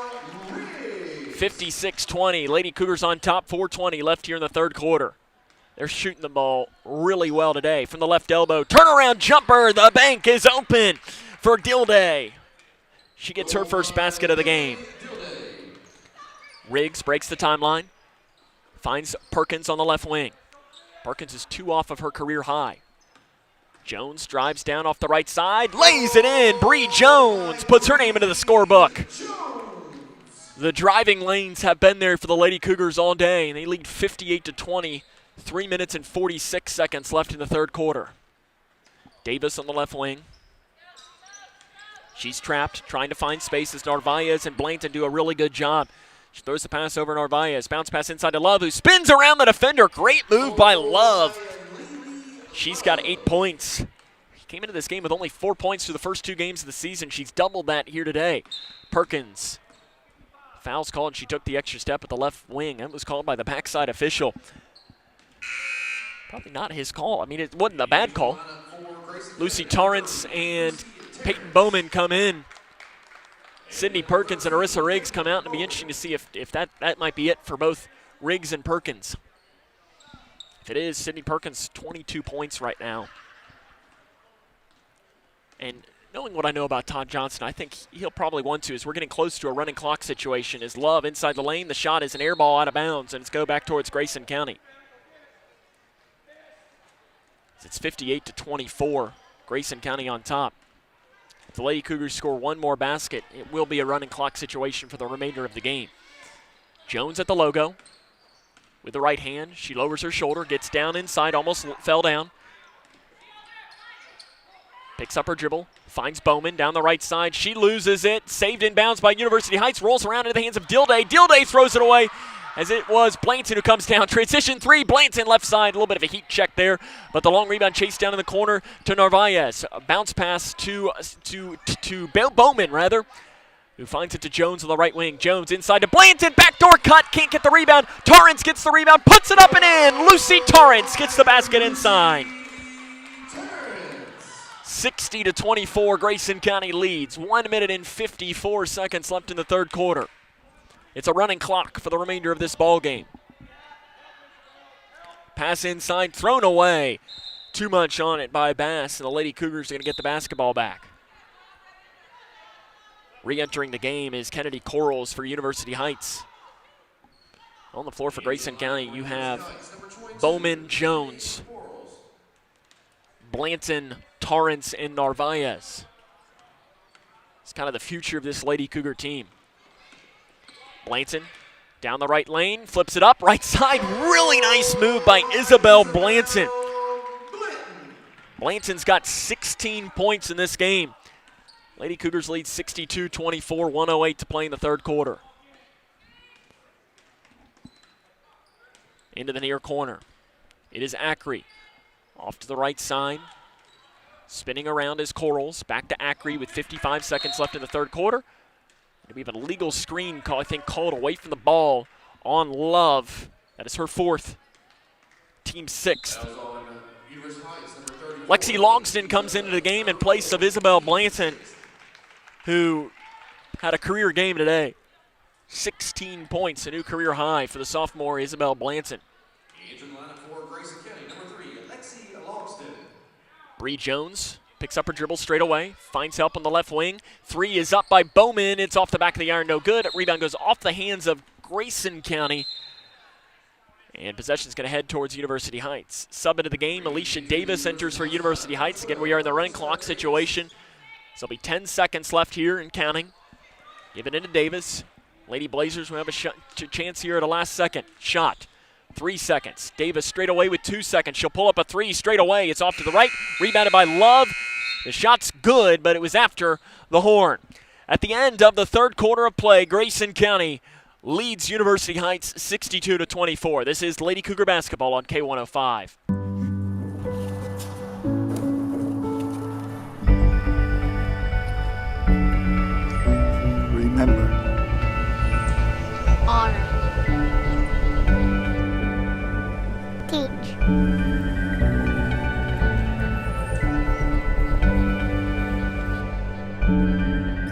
56-20, Lady Cougars on top, 4:20 left here in the third quarter. They're shooting the ball really well today. From the left elbow, turnaround jumper, the bank is open for Dilday. She gets her first basket of the game. Riggs breaks the timeline, finds Perkins on the left wing. Perkins is 2 off of her career high. Jones drives down off the right side, lays it in. Bree Jones puts her name into the scorebook. The driving lanes have been there for the Lady Cougars all day, and they lead 58-20. 3 minutes and 46 seconds left in the third quarter. Davis on the left wing. She's trapped, trying to find space as Narvaez and Blanton do a really good job. She throws the pass over Narvaez. Bounce pass inside to Love, who spins around the defender. Great move by Love. She's got 8 points. She came into this game with only 4 points through the first 2 games of the season. She's doubled that here today. Perkins Foul's called, and she took the extra step at the left wing. That was called by the backside official. Probably not his call. I mean, it wasn't a bad call. Lucy Torrance and Peyton Bowman come in. Sydney Perkins and Arissa Riggs come out, and it'll be interesting to see if that might be it for both Riggs and Perkins. If it is, Sydney Perkins 22 points right now. And knowing what I know about Todd Johnson, I think he'll probably want to, as we're getting close to a running clock situation. Is Love inside the lane. The shot is an air ball out of bounds, and it's go back towards Grayson County. It's 58-24. Grayson County on top. If the Lady Cougars score one more basket, it will be a running clock situation for the remainder of the game. Jones at the logo with the right hand. She lowers her shoulder, gets down inside, almost fell down. Picks up her dribble, finds Bowman down the right side. She loses it, saved in bounds by University Heights, rolls around into the hands of Dilday. Dilday throws it away as it was Blanton who comes down. Transition three, Blanton left side, a little bit of a heat check there, but the long rebound chased down in the corner to Narvaez. A bounce pass to Bowman, rather, who finds it to Jones on the right wing. Jones inside to Blanton, backdoor cut, can't get the rebound. Torrance gets the rebound, puts it up and in. Lucy Torrance gets the basket inside. 60-24, Grayson County leads. 1 minute and 54 seconds left in the third quarter. It's a running clock for the remainder of this ball game. Pass inside, thrown away. Too much on it by Bass, and the Lady Cougars are going to get the basketball back. Re-entering the game is Kennedy Corals for University Heights. On the floor for Grayson County, you have Bowman, Jones, Blanton, Torrance, and Narvaez. It's kind of the future of this Lady Cougar team. Blanton down the right lane, flips it up, right side. Really nice move by Isabel Blanton. Blanton's got 16 points in this game. Lady Cougars lead 62-24, 1:08 to play in the third quarter. Into the near corner. It is Ackrey. Off to the right side. Spinning around is Corals. Back to Ackrey with 55 seconds left in the third quarter. We have a legal screen call, I think, called away from the ball on Love. That is her fourth, team sixth. Lexi Logston comes into the game in place of Isabel Blanton, who had a career game today. 16 points, a new career high for the sophomore Isabel Blanton. Bree Jones picks up her dribble straight away, finds help on the left wing. Three is up by Bowman. It's off the back of the iron, no good. Rebound goes off the hands of Grayson County. And possession's going to head towards University Heights. Sub into the game, Alicia Davis enters for University Heights. Again, we are in the running clock situation. So there'll be 10 seconds left here and counting. Give it into Davis. Lady Blazers will have a chance here at a last second. Shot. 3 seconds. Davis straight away with 2 seconds. She'll pull up a three straight away. It's off to the right. Rebounded by Love. The shot's good, but it was after the horn. At the end of the third quarter of play, Grayson County leads University Heights 62-24. This is Lady Cougar basketball on K105. Remember. Honor. Teach.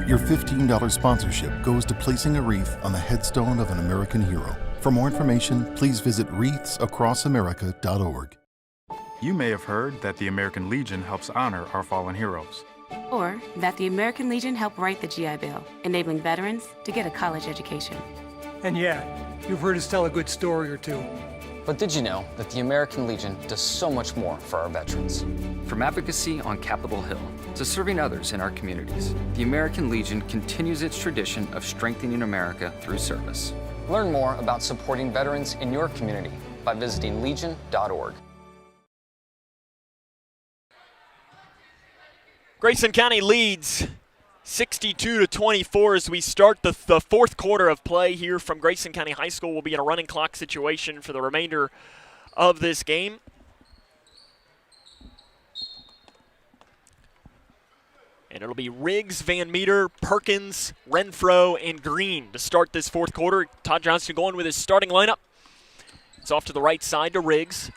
Your $15 sponsorship goes to placing a wreath on the headstone of an American hero. For more information, please visit wreathsacrossamerica.org. You may have heard that the American Legion helps honor our fallen heroes. Or that the American Legion helped write the GI Bill, enabling veterans to get a college education. And yeah, you've heard us tell a good story or two. But did you know that the American Legion does so much more for our veterans? From advocacy on Capitol Hill to serving others in our communities, the American Legion continues its tradition of strengthening America through service. Learn more about supporting veterans in your community by visiting legion.org. Grayson County leads 62-24 as we start the fourth quarter of play here from Grayson County High School. We'll be in a running clock situation for the remainder of this game. And it'll be Riggs, Van Meter, Perkins, Renfro, and Green to start this fourth quarter. Todd Johnston going with his starting lineup. It's off to the right side to Riggs.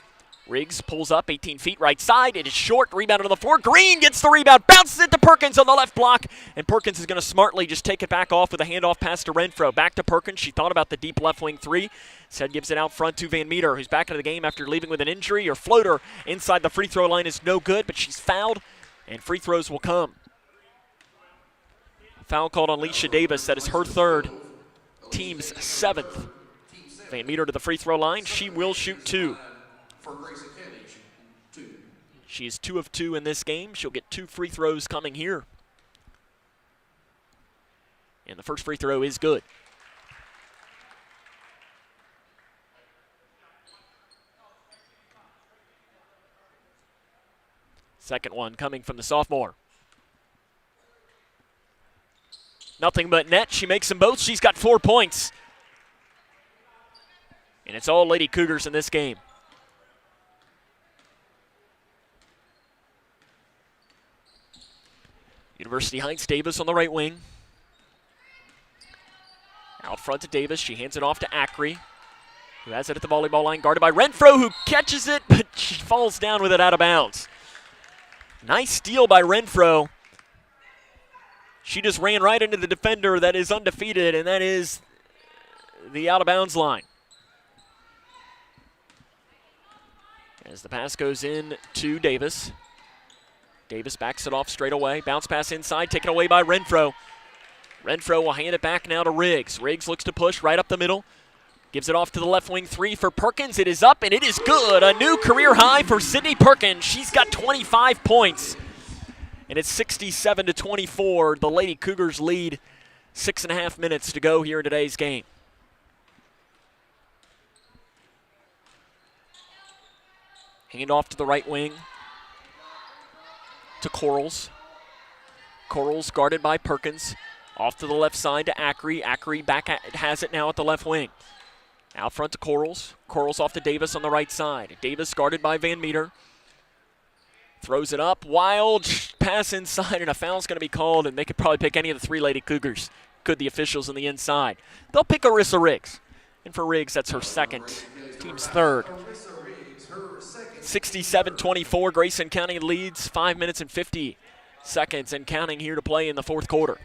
Riggs pulls up 18 feet right side. It is short. Rebound on the floor. Green gets the rebound. Bounces it to Perkins on the left block. And Perkins is going to smartly just take it back off with a handoff pass to Renfro. Back to Perkins. She thought about the deep left wing three. Instead gives it out front to Van Meter, who's back into the game after leaving with an injury. Her floater inside the free throw line is no good, but she's fouled, and free throws will come. Foul called on Leisha Davis. That is her third, team's seventh. Van Meter to the free throw line. She will shoot two. She is 2 of 2 in this game. She'll get 2 free throws coming here. And the first free throw is good. Second one coming from the sophomore. Nothing but net. She makes them both. She's got 4 points. And it's all Lady Cougars in this game. University Heights, Davis on the right wing. Out front to Davis. She hands it off to Ackrey, who has it at the volleyball line, guarded by Renfro, who catches it, but she falls down with it out of bounds. Nice steal by Renfro. She just ran right into the defender that is undefeated, and that is the out-of-bounds line. As the pass goes in to Davis. Davis backs it off straight away. Bounce pass inside, taken away by Renfro. Renfro will hand it back now to Riggs. Riggs looks to push right up the middle. Gives it off to the left wing three for Perkins. It is up, and it is good. A new career high for Sydney Perkins. She's got 25 points. And it's 67-24. The Lady Cougars lead. 6.5 minutes to go here in today's game. Hand off to the right wing to Corals. Corals guarded by Perkins. Off to the left side to Ackrey. Ackrey has it now at the left wing. Out front to Corals. Corals off to Davis on the right side. Davis guarded by Van Meter. Throws it up. Wild pass inside, and a foul's going to be called, and they could probably pick any of the 3 Lady Cougars. Could the officials on the inside. They'll pick Arissa Riggs. And for Riggs, that's her second. Team's third. 67-24. Grayson County leads. 5 minutes and 50 seconds and counting here to play in the fourth quarter.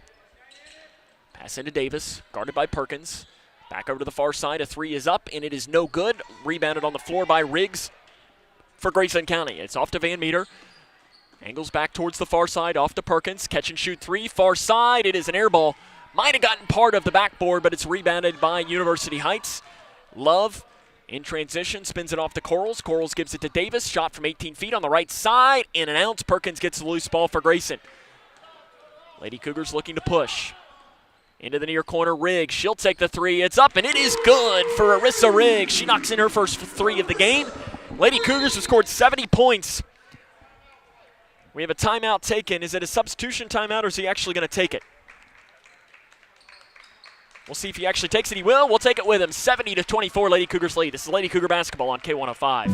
Pass into Davis, guarded by Perkins. Back over to the far side. A 3 is up, and it is no good. Rebounded on the floor by Riggs for Grayson County. It's off to Van Meter. Angles back towards the far side, off to Perkins. Catch and shoot 3, far side. It is an air ball. Might have gotten part of the backboard, but it's rebounded by University Heights. Love in transition, spins it off to Corals. Corals gives it to Davis. Shot from 18 feet on the right side. In and out. Perkins gets the loose ball for Grayson. Lady Cougars looking to push. Into the near corner, Riggs. She'll take the 3. It's up, and it is good for Arissa Riggs. She knocks in her first 3 of the game. Lady Cougars have scored 70 points. We have a timeout taken. Is it a substitution timeout, or is he actually going to take it? We'll see if he actually takes it. He will. We'll take it with him. 70-24, Lady Cougars lead. This is Lady Cougar basketball on K105.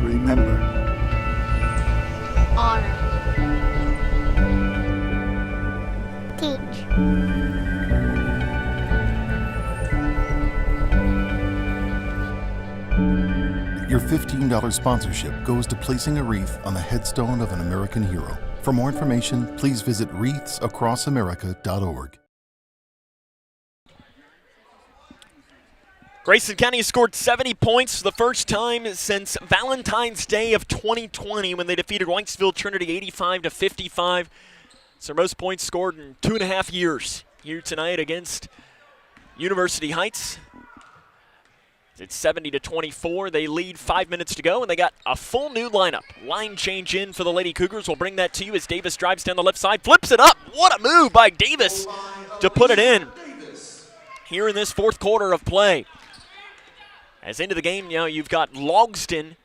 Remember. Honor. Teach. Your $15 sponsorship goes to placing a wreath on the headstone of an American hero. For more information, please visit wreathsacrossamerica.org. Grayson County has scored 70 points for the first time since Valentine's Day of 2020 when they defeated Whitesville Trinity 85-55. It's their most points scored in 2.5 years here tonight against University Heights. It's 70-24. They lead 5 minutes to go, and they got a full new lineup. Line change in for the Lady Cougars. We'll bring that to you as Davis drives down the left side, flips it up. What a move by Davis to put it in here in this fourth quarter of play. As into the game, now you've got Logston,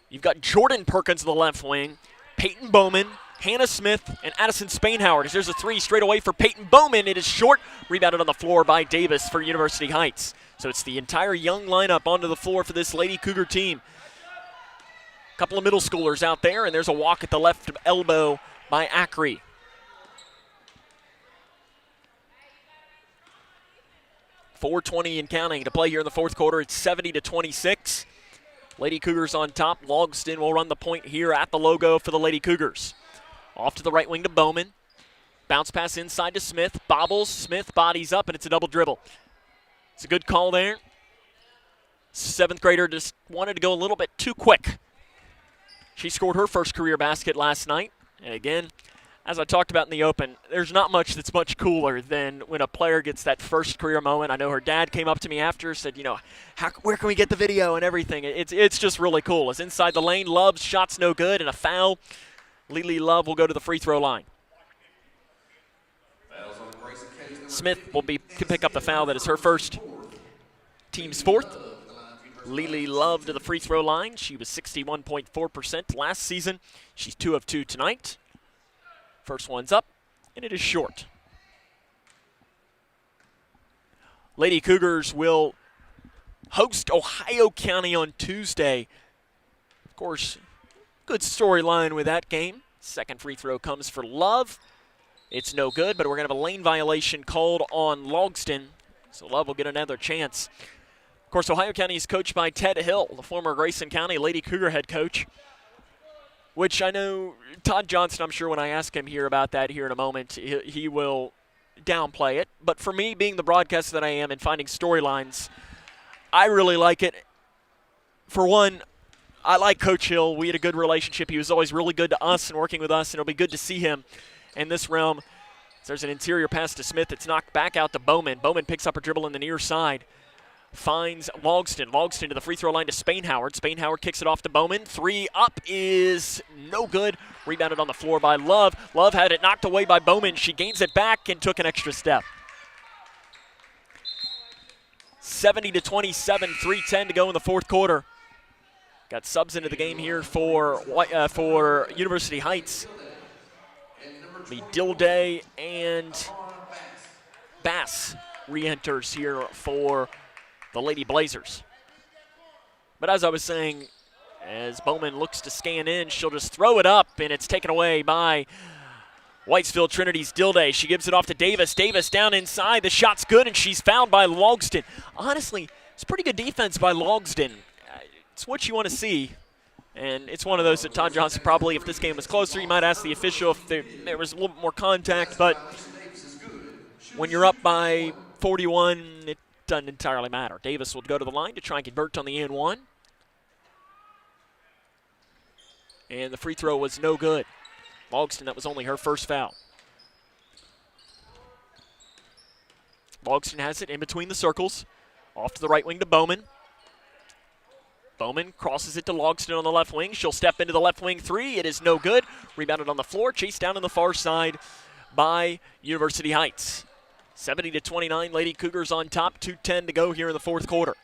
you've got Jordan Perkins on the left wing, Peyton Bowman, Hannah Smith, and Addison Spainhoward. As there's a 3 straight away for Peyton Bowman. It is short, rebounded on the floor by Davis for University Heights. So it's the entire young lineup onto the floor for this Lady Cougar team. A couple of middle schoolers out there, and there's a walk at the left elbow by Ackrey. .420 and counting to play here in the fourth quarter. It's 70-26. Lady Cougars on top. Logston will run the point here at the logo for the Lady Cougars. Off to the right wing to Bowman. Bounce pass inside to Smith. Bobbles. Smith bodies up, and it's a double dribble. It's a good call there. Seventh grader just wanted to go a little bit too quick. She scored her first career basket last night. And again, as I talked about in the open, there's not much that's much cooler than when a player gets that first career moment. I know her dad came up to me after, said, where can we get the video and everything? It's just really cool. It's inside the lane. Love's shot's no good, and a foul. Lily Love will go to the free throw line. Smith will pick up the foul. That is her first, team's fourth. Lily Love to the free throw line. She was 61.4% last season. She's 2 of 2 tonight. First one's up, and it is short. Lady Cougars will host Ohio County on Tuesday. Of course, good storyline with that game. Second free throw comes for Love. It's no good, but we're going to have a lane violation called on Logston, so Love will get another chance. Of course, Ohio County is coached by Ted Hill, the former Grayson County Lady Cougar head coach, which I know Todd Johnson, I'm sure when I ask him here about that here in a moment, he will downplay it. But for me, being the broadcaster that I am and finding storylines, I really like it. For one, I like Coach Hill. We had a good relationship. He was always really good to us and working with us, and it'll be good to see him in this realm. There's an interior pass to Smith. It's knocked back out to Bowman. Bowman picks up her dribble in the near side. Finds Logston. Logston to the free throw line to Spainhoward. Spainhoward kicks it off to Bowman. Three up is no good. Rebounded on the floor by Love. Love had it knocked away by Bowman. She gains it back and took an extra step. 70-27, 3:10 to go in the fourth quarter. Got subs into the game here for University Heights. Dilday and Bass re-enters here for the Lady Blazers. But as I was saying, as Bowman looks to scan in, she'll just throw it up, and it's taken away by Whitesville Trinity's Dilday. She gives it off to Davis. Davis down inside. The shot's good, and she's fouled by Logston. Honestly, it's pretty good defense by Logston. It's what you want to see. And it's one of those that Todd Johnson probably, if this game was closer, you might ask the official if there was a little bit more contact. But when you're up by 41, it doesn't entirely matter. Davis will go to the line to try and convert on the and-one. And the free throw was no good. Logston, that was only her first foul. Logston has it in between the circles. Off to the right wing to Bowman. Bowman crosses it to Logston on the left wing. She'll step into the left wing three. It is no good. Rebounded on the floor. Chased down on the far side by University Heights. 70-29, Lady Cougars on top. 2:10 to go here in the fourth quarter.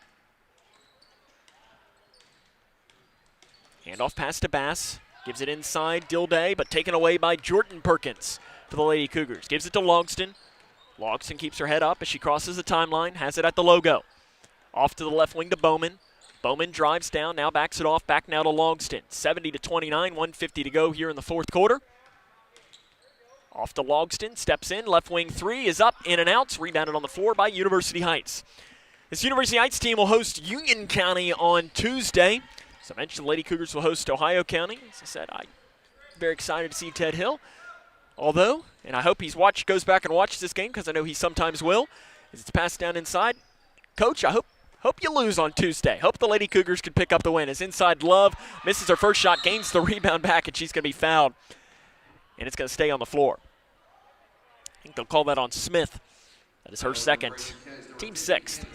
Handoff pass to Bass. Gives it inside Dilday, but taken away by Jordan Perkins for the Lady Cougars. Gives it to Logston. Logston keeps her head up as she crosses the timeline. Has it at the logo. Off to the left wing to Bowman. Bowman drives down, now backs it off, back now to Logston. 70-29, 1:50 to go here in the fourth quarter. Off to Logston, steps in, left wing three is up, in and out, rebounded on the floor by University Heights. This University Heights team will host Union County on Tuesday. As I mentioned, the Lady Cougars will host Ohio County. As I said, I'm very excited to see Ted Hill. Although, and I hope goes back and watches this game because I know he sometimes will, as it's passed down inside. Coach, I hope you lose on Tuesday. Hope the Lady Cougars can pick up the win. As inside Love misses her first shot, gains the rebound back, and she's going to be fouled. And it's going to stay on the floor. I think they'll call that on Smith. That is her second. Team sixth.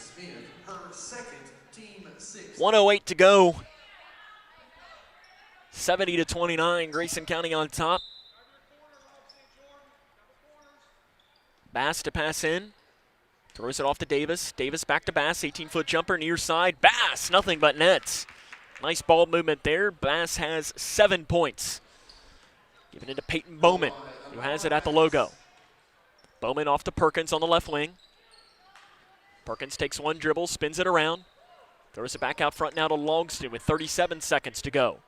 1:08 to go. 70-29, Grayson County on top. Bass to pass in. Throws it off to Davis. Davis back to Bass. 18-foot jumper near side. Bass, nothing but nets. Nice ball movement there. Bass has 7 points. Giving it to Peyton Bowman, who has it at the logo. Bowman off to Perkins on the left wing. Perkins takes one dribble, spins it around, throws it back out front now to Logston with 37 seconds to go.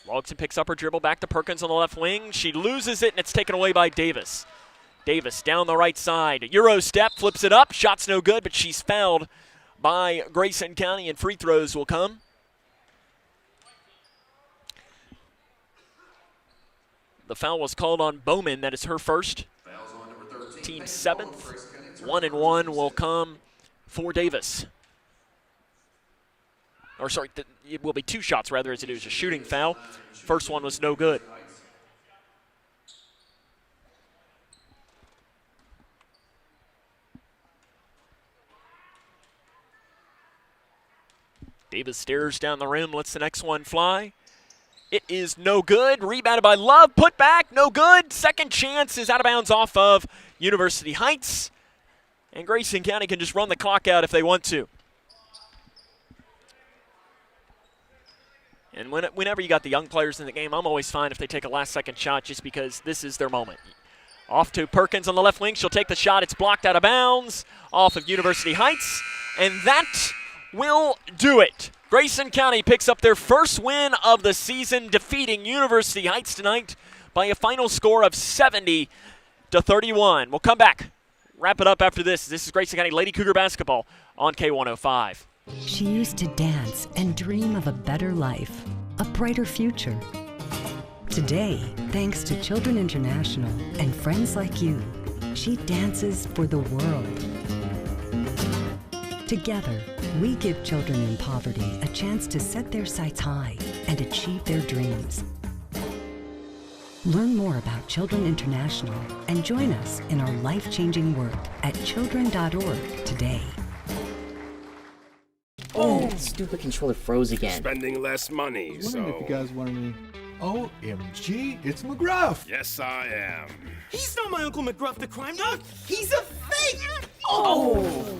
Logston picks up her dribble back to Perkins on the left wing. She loses it, and it's taken away by Davis. Davis down the right side. Euro step, flips it up. Shot's no good, but she's fouled by Grayson County, and free throws will come. The foul was called on Bowman. That is her first. Team 7th. 1-1 will come for Davis. Or sorry, it will be 2 shots rather, as it is a shooting foul. First one was no good. Davis stares down the rim, lets the next one fly. It is no good. Rebounded by Love. Put back. No good. Second chance is out of bounds off of University Heights. And Grayson County can just run the clock out if they want to. And whenever you got the young players in the game, I'm always fine if they take a last-second shot just because this is their moment. Off to Perkins on the left wing. She'll take the shot. It's blocked out of bounds off of University Heights. And that will do it. Grayson County picks up their first win of the season, defeating University Heights tonight by a final score of 70-31. We'll come back, wrap it up after this. This is Grayson County Lady Cougar basketball on K105. She used to dance and dream of a better life, a brighter future. Today, thanks to Children International and friends like you, she dances for the world. Together, we give children in poverty a chance to set their sights high and achieve their dreams. Learn more about Children International and join us in our life-changing work at children.org today. Oh, stupid controller froze again. Spending less money, I was wondering if you guys wanted me. OMG, it's McGruff. Yes, I am. He's not my Uncle McGruff the crime dog. He's a fake. Oh!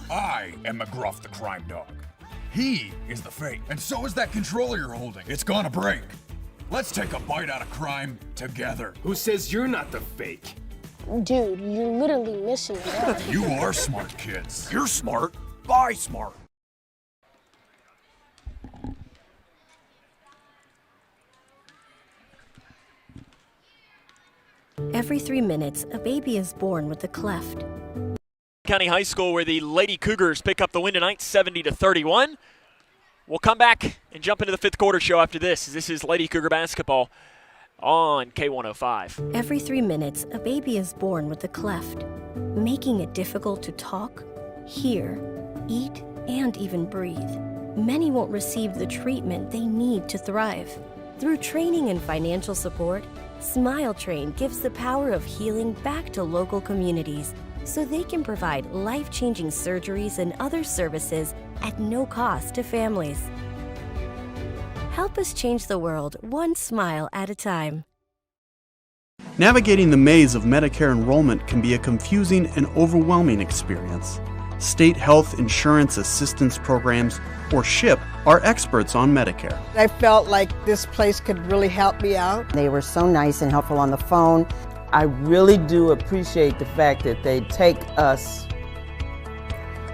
I am McGruff the crime dog. He is the fake, and so is that controller you're holding. It's gonna break. Let's take a bite out of crime together. Who says you're not the fake? Dude, you're literally missing it. You are smart, kids. You're smart. Buy smart. Every 3 minutes, a baby is born with a cleft. County High School, where the Lady Cougars pick up the win tonight, 70-31. We'll come back and jump into the 5th quarter show after this. This is Lady Cougar basketball on K105. Every 3 minutes, a baby is born with a cleft, making it difficult to talk, hear, eat, and even breathe. Many won't receive the treatment they need to thrive. Through training and financial support, Smile Train gives the power of healing back to local communities so they can provide life-changing surgeries and other services at no cost to families. Help us change the world one smile at a time. Navigating the maze of Medicare enrollment can be a confusing and overwhelming experience. State Health Insurance Assistance Programs, or SHIP, are experts on Medicare. I felt like this place could really help me out. They were so nice and helpful on the phone. I really do appreciate the fact that they take us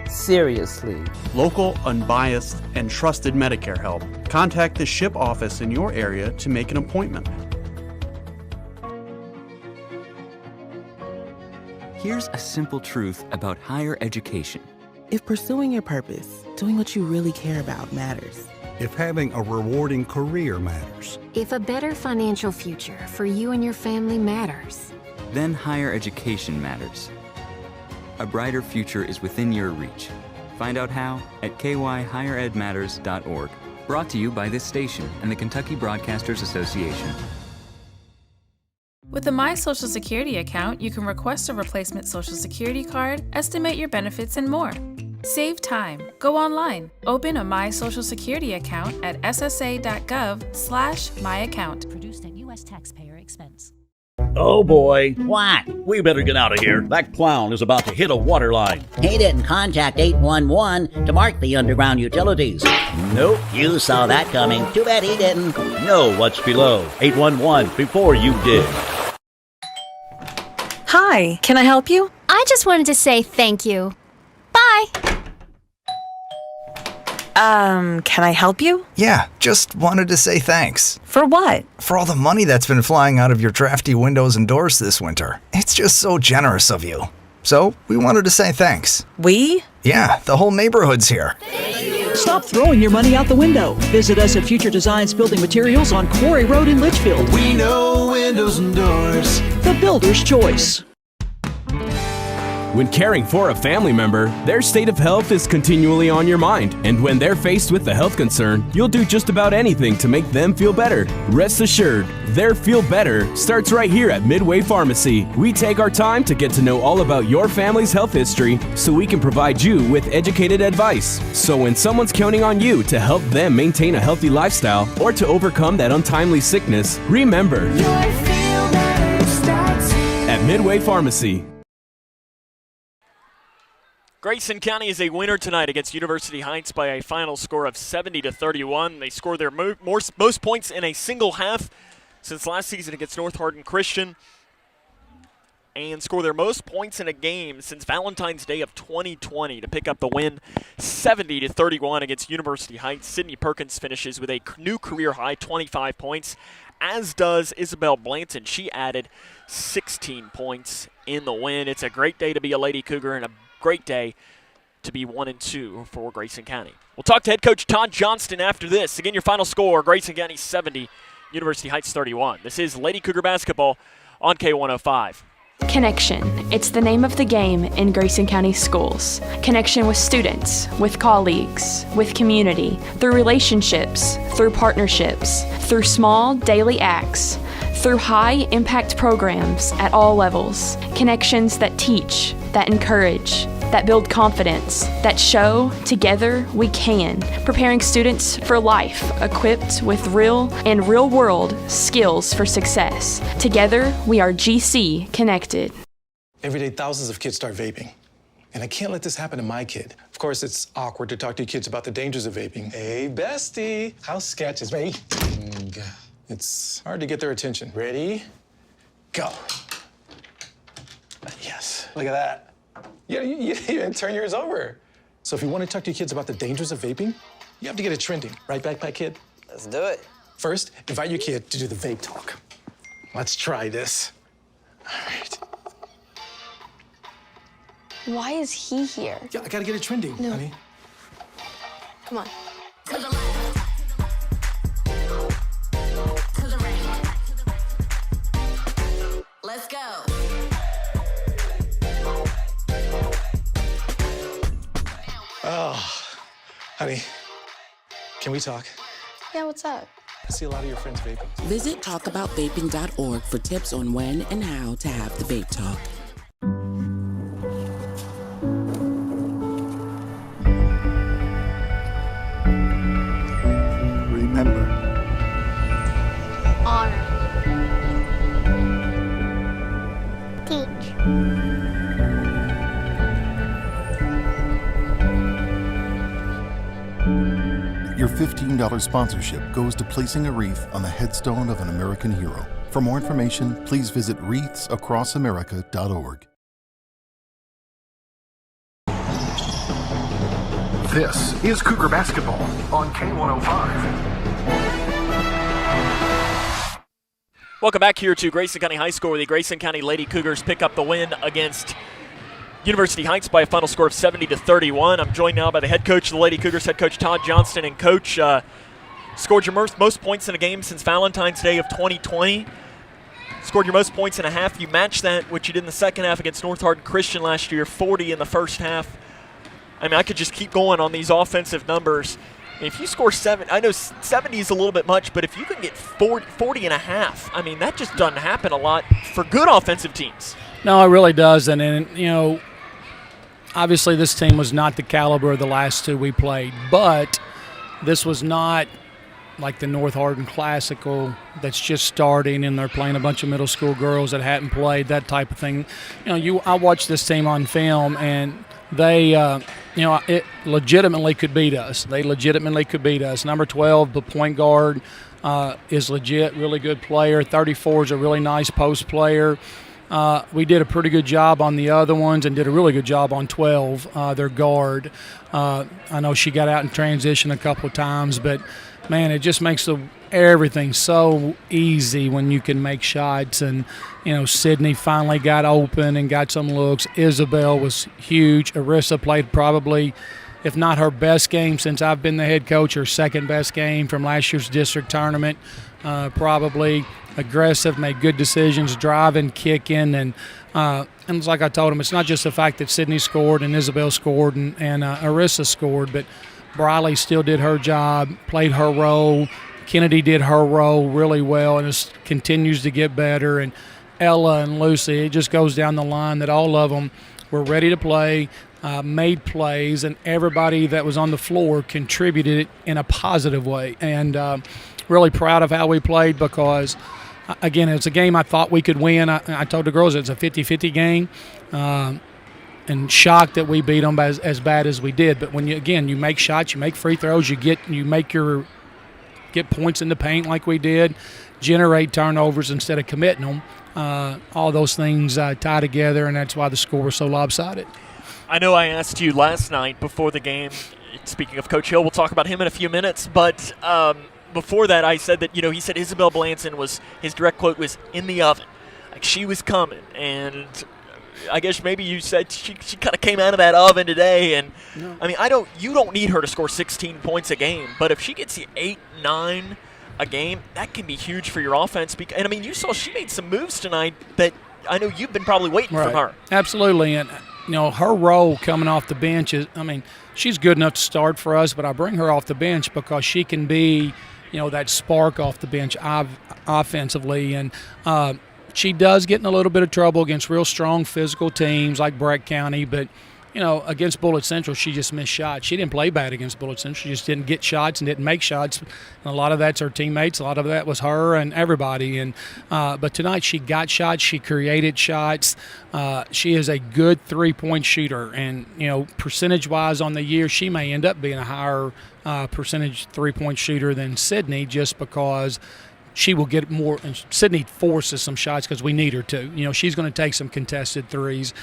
seriously. Local, unbiased, and trusted Medicare help. Contact the SHIP office in your area to make an appointment. Here's a simple truth about higher education. If pursuing your purpose, doing what you really care about matters. If having a rewarding career matters. If a better financial future for you and your family matters. Then higher education matters. A brighter future is within your reach. Find out how at kyhigheredmatters.org. Brought to you by this station and the Kentucky Broadcasters Association. With a My Social Security account, you can request a replacement Social Security card, estimate your benefits, and more. Save time. Go online. Open a My Social Security account at ssa.gov/myaccount. Produced at U.S. taxpayer expense. Oh boy. What? We better get out of here. That clown is about to hit a water line. He didn't contact 811 to mark the underground utilities. Nope. You saw that coming. Too bad he didn't. Know what's below. 811 before you did. Hi, can I help you? I just wanted to say thank you. Bye! Bye! Can I help you? Yeah, just wanted to say thanks. For what? For all the money that's been flying out of your drafty windows and doors this winter. It's just so generous of you. So, we wanted to say thanks. We? Yeah, the whole neighborhood's here. Stop throwing your money out the window. Visit us at Future Designs Building Materials on Quarry Road in Litchfield. We know windows and doors. The builder's choice. When caring for a family member, their state of health is continually on your mind. And when they're faced with a health concern, you'll do just about anything to make them feel better. Rest assured, their feel better starts right here at Midway Pharmacy. We take our time to get to know all about your family's health history so we can provide you with educated advice. So when someone's counting on you to help them maintain a healthy lifestyle or to overcome that untimely sickness, remember, at Midway Pharmacy. Grayson County is a winner tonight against University Heights by a final score of 70-31. They scored their most points in a single half since last season against North Hardin Christian, and score their most points in a game since Valentine's Day of 2020 to pick up the win 70-31 against University Heights. Sydney Perkins finishes with a new career high 25 points, as does Isabel Blanton. She added 16 points in the win. It's a great day to be a Lady Cougar and a great day to be 1-2 for Grayson County. We'll talk to head coach Todd Johnston after this. Again, your final score, Grayson County 70, University Heights 31. This is Lady Cougar basketball on K105. Connection. It's the name of the game in Grayson County schools. Connection with students, with colleagues, with community, through relationships, through partnerships, through small daily acts, through high-impact programs at all levels. Connections that teach, that encourage, that build confidence, that show together we can, preparing students for life, equipped with real and real-world skills for success. Together, we are GC Connected. Every day, thousands of kids start vaping. And I can't let this happen to my kid. Of course, it's awkward to talk to your kids about the dangers of vaping. Hey, bestie, how's sketches? Ready? It's hard to get their attention. Ready? Go. Yes, look at that. You didn't turn yours over. So if you want to talk to your kids about the dangers of vaping, you have to get it trending. Right, Backpack Kid? Let's do it. First, invite your kid to do the vape talk. Let's try this. All right. Why is he here? Yeah, I gotta get it trending, honey. Come on. Let's go. Oh, honey, can we talk? Yeah, what's up? I see a lot of your friends vaping. Visit talkaboutvaping.org for tips on when and how to have the vape talk. Remember. Honor. Teach. Your $15 sponsorship goes to placing a wreath on the headstone of an American hero. For more information, please visit wreathsacrossamerica.org. This is Cougar basketball on K105. Welcome back here to Grayson County High School, where the Grayson County Lady Cougars pick up the win against University Heights by a final score of 70-31. I'm joined now by the head coach of the Lady Cougars, head coach Todd Johnston. And Coach, scored your most points in a game since Valentine's Day of 2020. Scored your most points in a half. You matched that, which you did in the second half against North Hardin Christian last year, 40 in the first half. I mean, I could just keep going on these offensive numbers. If you score 7, I know 70 is a little bit much, but if you can get 40 and a half, I mean, that just doesn't happen a lot for good offensive teams. No, it really doesn't. And, you know, obviously this team was not the caliber of the last two we played, but this was not like the North Hardin Classical that's just starting and they're playing a bunch of middle school girls that hadn't played, that type of thing. You know, I watched this team on film, and they, it legitimately could beat us. They legitimately could beat us. Number 12, the point guard, is legit, really good player. 34 is a really nice post player. we did a pretty good job on the other ones and did a really good job on 12, their guard. I know she got out in transition a couple of times, but, man, it just makes everything so easy when you can make shots. And, Sydney finally got open and got some looks. Isabel was huge. Arissa played probably, if not her best game since I've been the head coach, her second best game from last year's district tournament. Probably aggressive, made good decisions, driving, kicking, and it's like I told him, it's not just the fact that Sydney scored and Isabel scored and Arissa scored, but Briley still did her job, played her role. Kennedy did her role really well and just continues to get better. And Ella and Lucy, it just goes down the line that all of them were ready to play, made plays, and everybody that was on the floor contributed in a positive way. And really proud of how we played because, again, it's a game I thought we could win. I told the girls it's a 50-50 game. And shocked that we beat them as bad as we did. But when you make shots, you make free throws, you get points in the paint like we did, generate turnovers instead of committing them. All those things tie together, and that's why the score was so lopsided. I know I asked you last night before the game, speaking of Coach Hill, we'll talk about him in a few minutes, but before that I said that, he said Isabel Blanson his direct quote was in the oven. Like she was coming, and I guess maybe you said she kind of came out of that oven today. And no. I mean, you don't need her to score 16 points a game, but if she gets you 8, 9 a game, that can be huge for your offense. And I mean, you saw she made some moves tonight that I know you've been probably waiting from her. Absolutely, and her role coming off the bench is, she's good enough to start for us, but I bring her off the bench because she can be, that spark off the bench offensively. And she does get in a little bit of trouble against real strong physical teams like Breck County, but, against Bullitt Central, she just missed shots. She didn't play bad against Bullitt Central. She just didn't get shots and didn't make shots. And a lot of that's her teammates. A lot of that was her and everybody. And but tonight she got shots. She created shots. She is a good three-point shooter. And, percentage-wise on the year, she may end up being a higher percentage three-point shooter than Sydney just because she will get more, and Sydney forces some shots because we need her to. She's going to take some contested threes,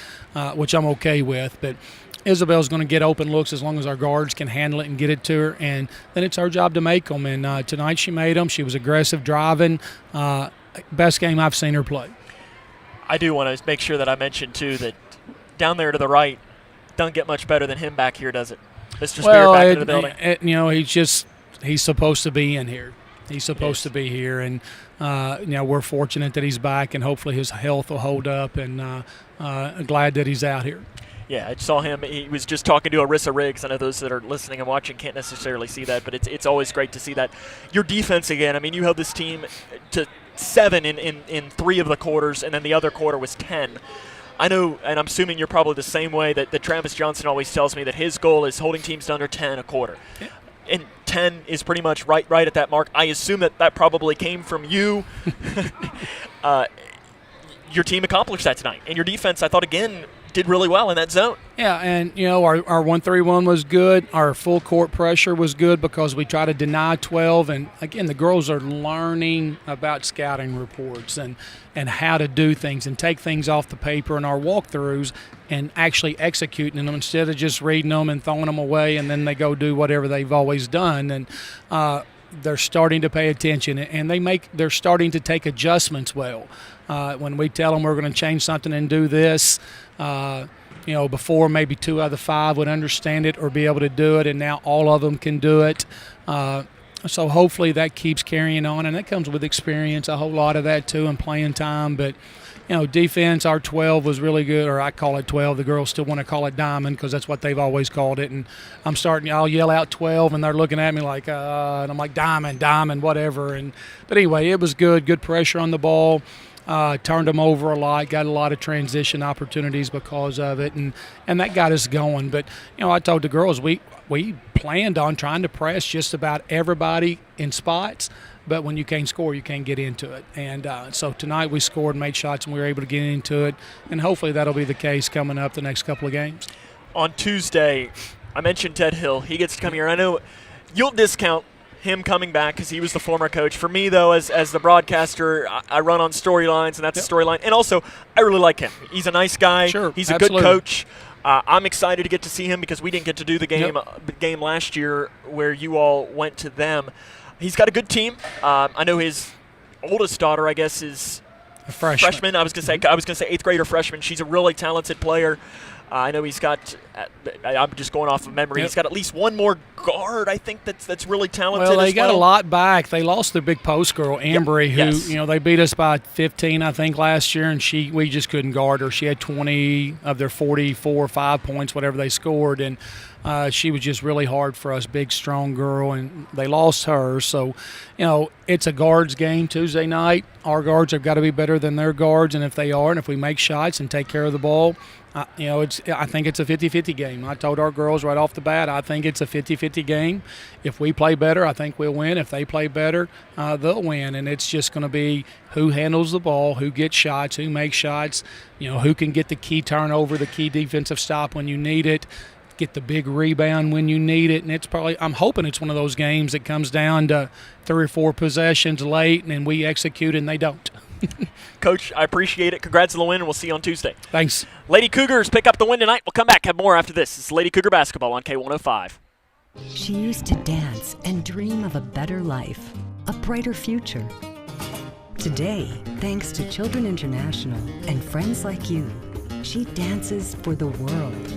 which I'm okay with. But Isabel's going to get open looks as long as our guards can handle it and get it to her, and then it's our job to make them. And tonight she made them. She was aggressive driving. Best game I've seen her play. I do want to make sure that I mention, too, that down there to the right, doesn't get much better than him back here, does it? Mr. Spear back into the building. He's supposed to be in here. He's supposed to be here, and we're fortunate that he's back, and hopefully his health will hold up, and glad that he's out here. Yeah, I saw him. He was just talking to Arissa Riggs. I know those that are listening and watching can't necessarily see that, but it's always great to see that. Your defense again, you held this team to 7 in 3 of the quarters, and then the other quarter was 10. I know, and I'm assuming you're probably the same way, that Travis Johnson always tells me that his goal is holding teams to under 10 a quarter. Yeah. And 10 is pretty much right at that mark. I assume that probably came from you. Your team accomplished that tonight. And your defense, I thought, again, did really well in that zone. Yeah, and, our 1-3-1 was good. Our full court pressure was good because we try to deny 12. And, again, the girls are learning about scouting reports and how to do things and take things off the paper in our walkthroughs and actually executing them instead of just reading them and throwing them away and then they go do whatever they've always done. And they're starting to pay attention, and they're starting to take adjustments well. When we tell them we're going to change something and do this, before maybe 2 out of the 5 would understand it or be able to do it, and now all of them can do it. So hopefully that keeps carrying on, and that comes with experience, a whole lot of that too, and playing time. But, defense, our 12 was really good, or I call it 12. The girls still want to call it diamond because that's what they've always called it. And I'll yell out 12, and they're looking at me like, and I'm like, diamond, whatever. But anyway, it was good pressure on the ball. Turned them over a lot, got a lot of transition opportunities because of it, and that got us going. But, I told the girls we planned on trying to press just about everybody in spots, but when you can't score, you can't get into it. And so tonight we scored, made shots, and we were able to get into it, and hopefully that'll be the case coming up the next couple of games. On Tuesday, I mentioned Ted Hill. He gets to come here. I know you'll discount him coming back because he was the former coach. For me, though, as the broadcaster, I run on storylines, and that's a storyline. And also, I really like him. He's a nice guy. Sure, He's a absolutely. good coach. I'm excited to get to see him because we didn't get to do the game last year where you all went to them. He's got a good team. I know his oldest daughter, I guess, is a freshman. I was gonna say 8th grader freshman. She's a really talented player. I know he's got. I'm just going off of memory. Yep. He's got at least one more guard. I think that's really talented. Well, they as got a lot back. They lost their big post girl, Ambry, who they beat us by 15, I think, last year, and we just couldn't guard her. She had 20 of their 44 or 5 points, whatever they scored, and she was just really hard for us. Big, strong girl, and they lost her. So, it's a guards game Tuesday night. Our guards have got to be better than their guards, and if they are, and if we make shots and take care of the ball, I think it's a 50-50 game. I told our girls right off the bat, I think it's a 50-50 game. If we play better, I think we'll win. If they play better, they'll win. And it's just going to be who handles the ball, who gets shots, who makes shots, who can get the key turnover, the key defensive stop when you need it, get the big rebound when you need it. And I'm hoping it's one of those games that comes down to 3 or 4 possessions late and we execute and they don't. Coach, I appreciate it. Congrats on the win, and we'll see you on Tuesday. Thanks. Lady Cougars pick up the win tonight. We'll come back, have more after this. It's Lady Cougar basketball on K105. She used to dance and dream of a better life, a brighter future. Today, thanks to Children International and friends like you, she dances for the world.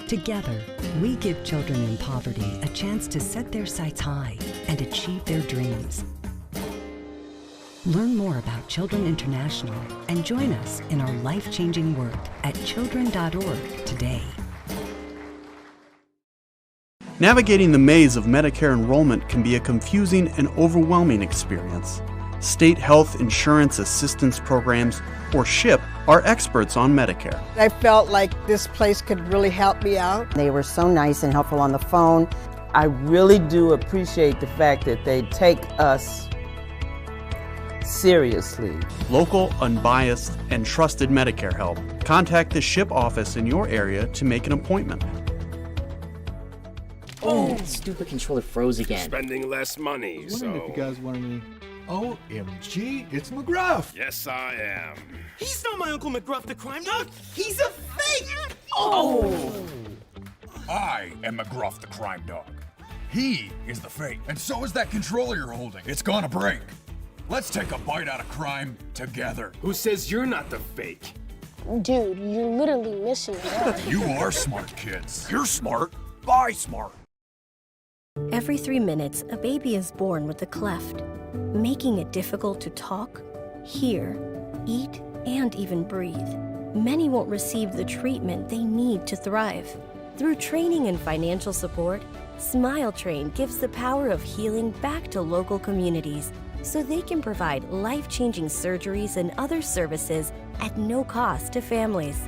Together, we give children in poverty a chance to set their sights high and achieve their dreams. Learn more about Children International and join us in our life-changing work at children.org today. Navigating the maze of Medicare enrollment can be a confusing and overwhelming experience. State Health Insurance Assistance Programs, or SHIP, are experts on Medicare. I felt like this place could really help me out. They were so nice and helpful on the phone. I really do appreciate the fact that they take us seriously. Local, unbiased, and trusted Medicare help. Contact the SHIP office in your area to make an appointment. Oh, stupid controller froze again. Spending less money, If you guys want any... OMG, it's McGruff! Yes, I am. He's not my Uncle McGruff the crime dog. He's a fake. I am McGruff the crime dog. He is the fake, and so is that controller you're holding. It's gonna break. Let's take a bite out of crime together. Who says you're not the fake? Dude, you're literally missing it out. You are smart, kids. You're smart. Buy smart. Every 3 minutes, a baby is born with a cleft, making it difficult to talk, hear, eat, and even breathe. Many won't receive the treatment they need to thrive. Through training and financial support, Smile Train gives the power of healing back to local communities so they can provide life-changing surgeries and other services at no cost to families.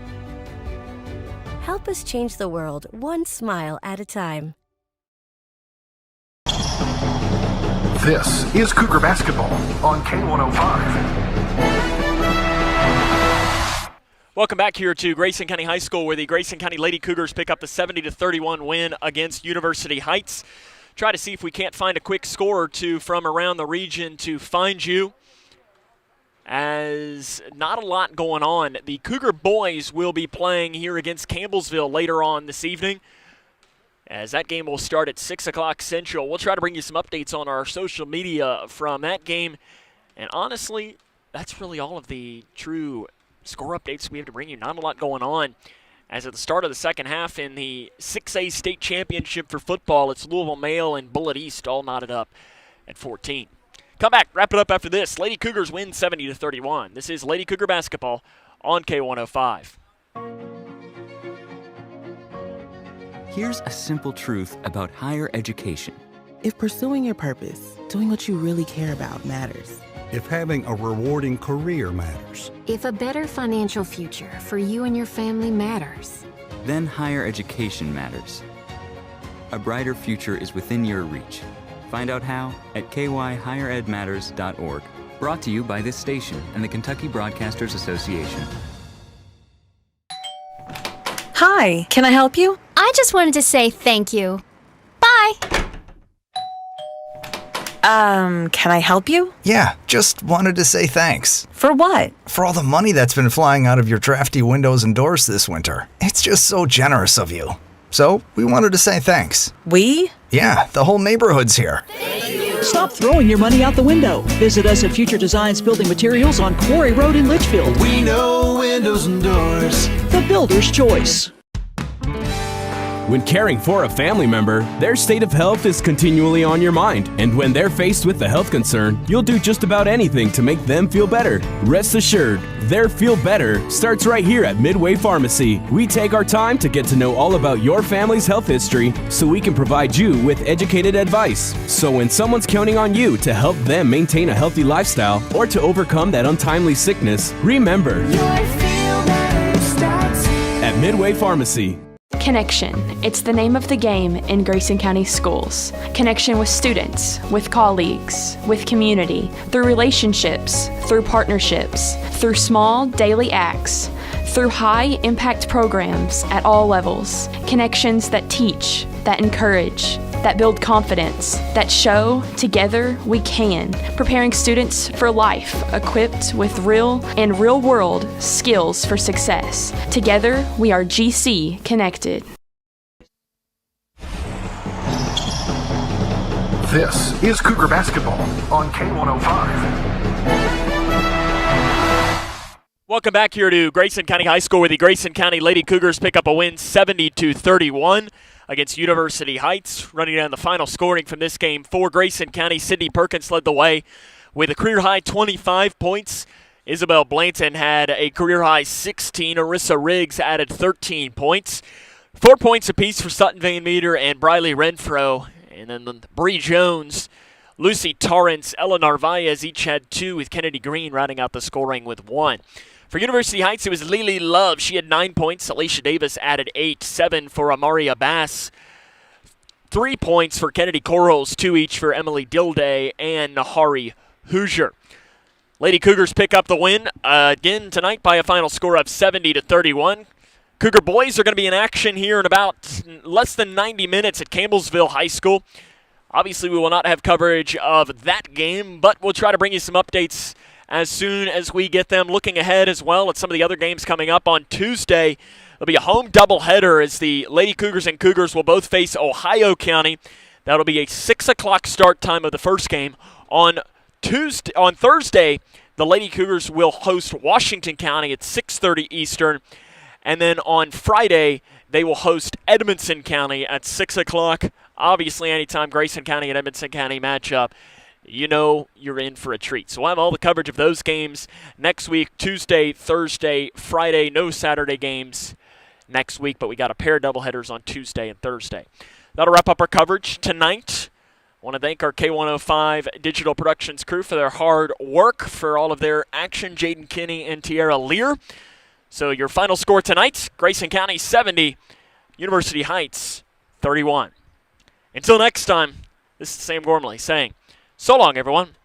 Help us change the world one smile at a time. This is Cougar basketball on K105. Welcome back here to Grayson County High School, where the Grayson County Lady Cougars pick up the 70-31 win against University Heights. Try to see if we can't find a quick score or two from around the region to find you, as not a lot going on. The Cougar boys will be playing here against Campbellsville later on this evening, as that game will start at 6 o'clock Central. We'll try to bring you some updates on our social media from that game, and honestly, that's really all of the true score updates we have to bring you. Not a lot going on. As at the start of the second half in the 6A state championship for football, it's Louisville Male and Bullitt East all knotted up at 14. Come back, wrap it up after this. Lady Cougars win 70-31. This is Lady Cougar basketball on K105. Here's a simple truth about higher education. If pursuing your purpose, doing what you really care about matters. If having a rewarding career matters. If a better financial future for you and your family matters. Then higher education matters. A brighter future is within your reach. Find out how at kyhigheredmatters.org. Brought to you by this station and the Kentucky Broadcasters Association. Hi, can I help you? I just wanted to say thank you. Bye. Can I help you? Yeah, just wanted to say thanks. For what? For all the money that's been flying out of your drafty windows and doors this winter. It's just so generous of you. So, we wanted to say thanks. We? Yeah, the whole neighborhood's here. Stop throwing your money out the window. Visit us at Future Designs Building Materials on Quarry Road in Litchfield. We know windows and doors. The builder's choice. When caring for a family member, their state of health is continually on your mind. And when they're faced with a health concern, you'll do just about anything to make them feel better. Rest assured, their feel better starts right here at Midway Pharmacy. We take our time to get to know all about your family's health history so we can provide you with educated advice. So when someone's counting on you to help them maintain a healthy lifestyle or to overcome that untimely sickness, remember, at Midway Pharmacy. Connection. It's the name of the game in Grayson County schools. Connection with students, with colleagues, with community, through relationships, through partnerships, through small daily acts, through high impact programs at all levels. Connections that teach, that encourage, that build confidence, that show together we can, preparing students for life, equipped with real and real-world skills for success. Together, we are GC Connected. This is Cougar Basketball on K105. Welcome back here to Grayson County High School, where the Grayson County Lady Cougars pick up a win 70-31 against University Heights. Running down the final scoring from this game for Grayson County, Sydney Perkins led the way with a career-high 25 points. Isabel Blanton had a career-high 16. Arissa Riggs added 13 points. 4 points apiece for Sutton Van Meter and Briley Renfro. And then Bree Jones, Lucy Torrance, Ella Narvaez each had 2, with Kennedy Green rounding out the scoring with 1. For University Heights, it was Lily Love. She had 9 points. Alicia Davis added 8. 7 for Amaria Bass. 3 points for Kennedy Corals. 2 each for Emily Dilday and Nahari Hoosier. Lady Cougars pick up the win again tonight by a final score of 70-31. Cougar boys are going to be in action here in about less than 90 minutes at Campbellsville High School. Obviously, we will not have coverage of that game, but we'll try to bring you some updates as soon as we get them. Looking ahead as well at some of the other games coming up on Tuesday, there'll be a home doubleheader as the Lady Cougars and Cougars will both face Ohio County. That'll be a 6 o'clock start time of the first game. On Thursday, the Lady Cougars will host Washington County at 6:30 Eastern. And then on Friday, they will host Edmonson County at 6 o'clock. Obviously, anytime Grayson County and Edmonson County match up, you know you're in for a treat. So we'll have all the coverage of those games next week, Tuesday, Thursday, Friday. No Saturday games next week, but we got a pair of doubleheaders on Tuesday and Thursday. That'll wrap up our coverage tonight. I want to thank our K105 Digital Productions crew for their hard work, for all of their action, Jaden Kinney and Tierra Lear. So your final score tonight, Grayson County 70, University Heights 31. Until next time, this is Sam Gormley saying, so long, everyone.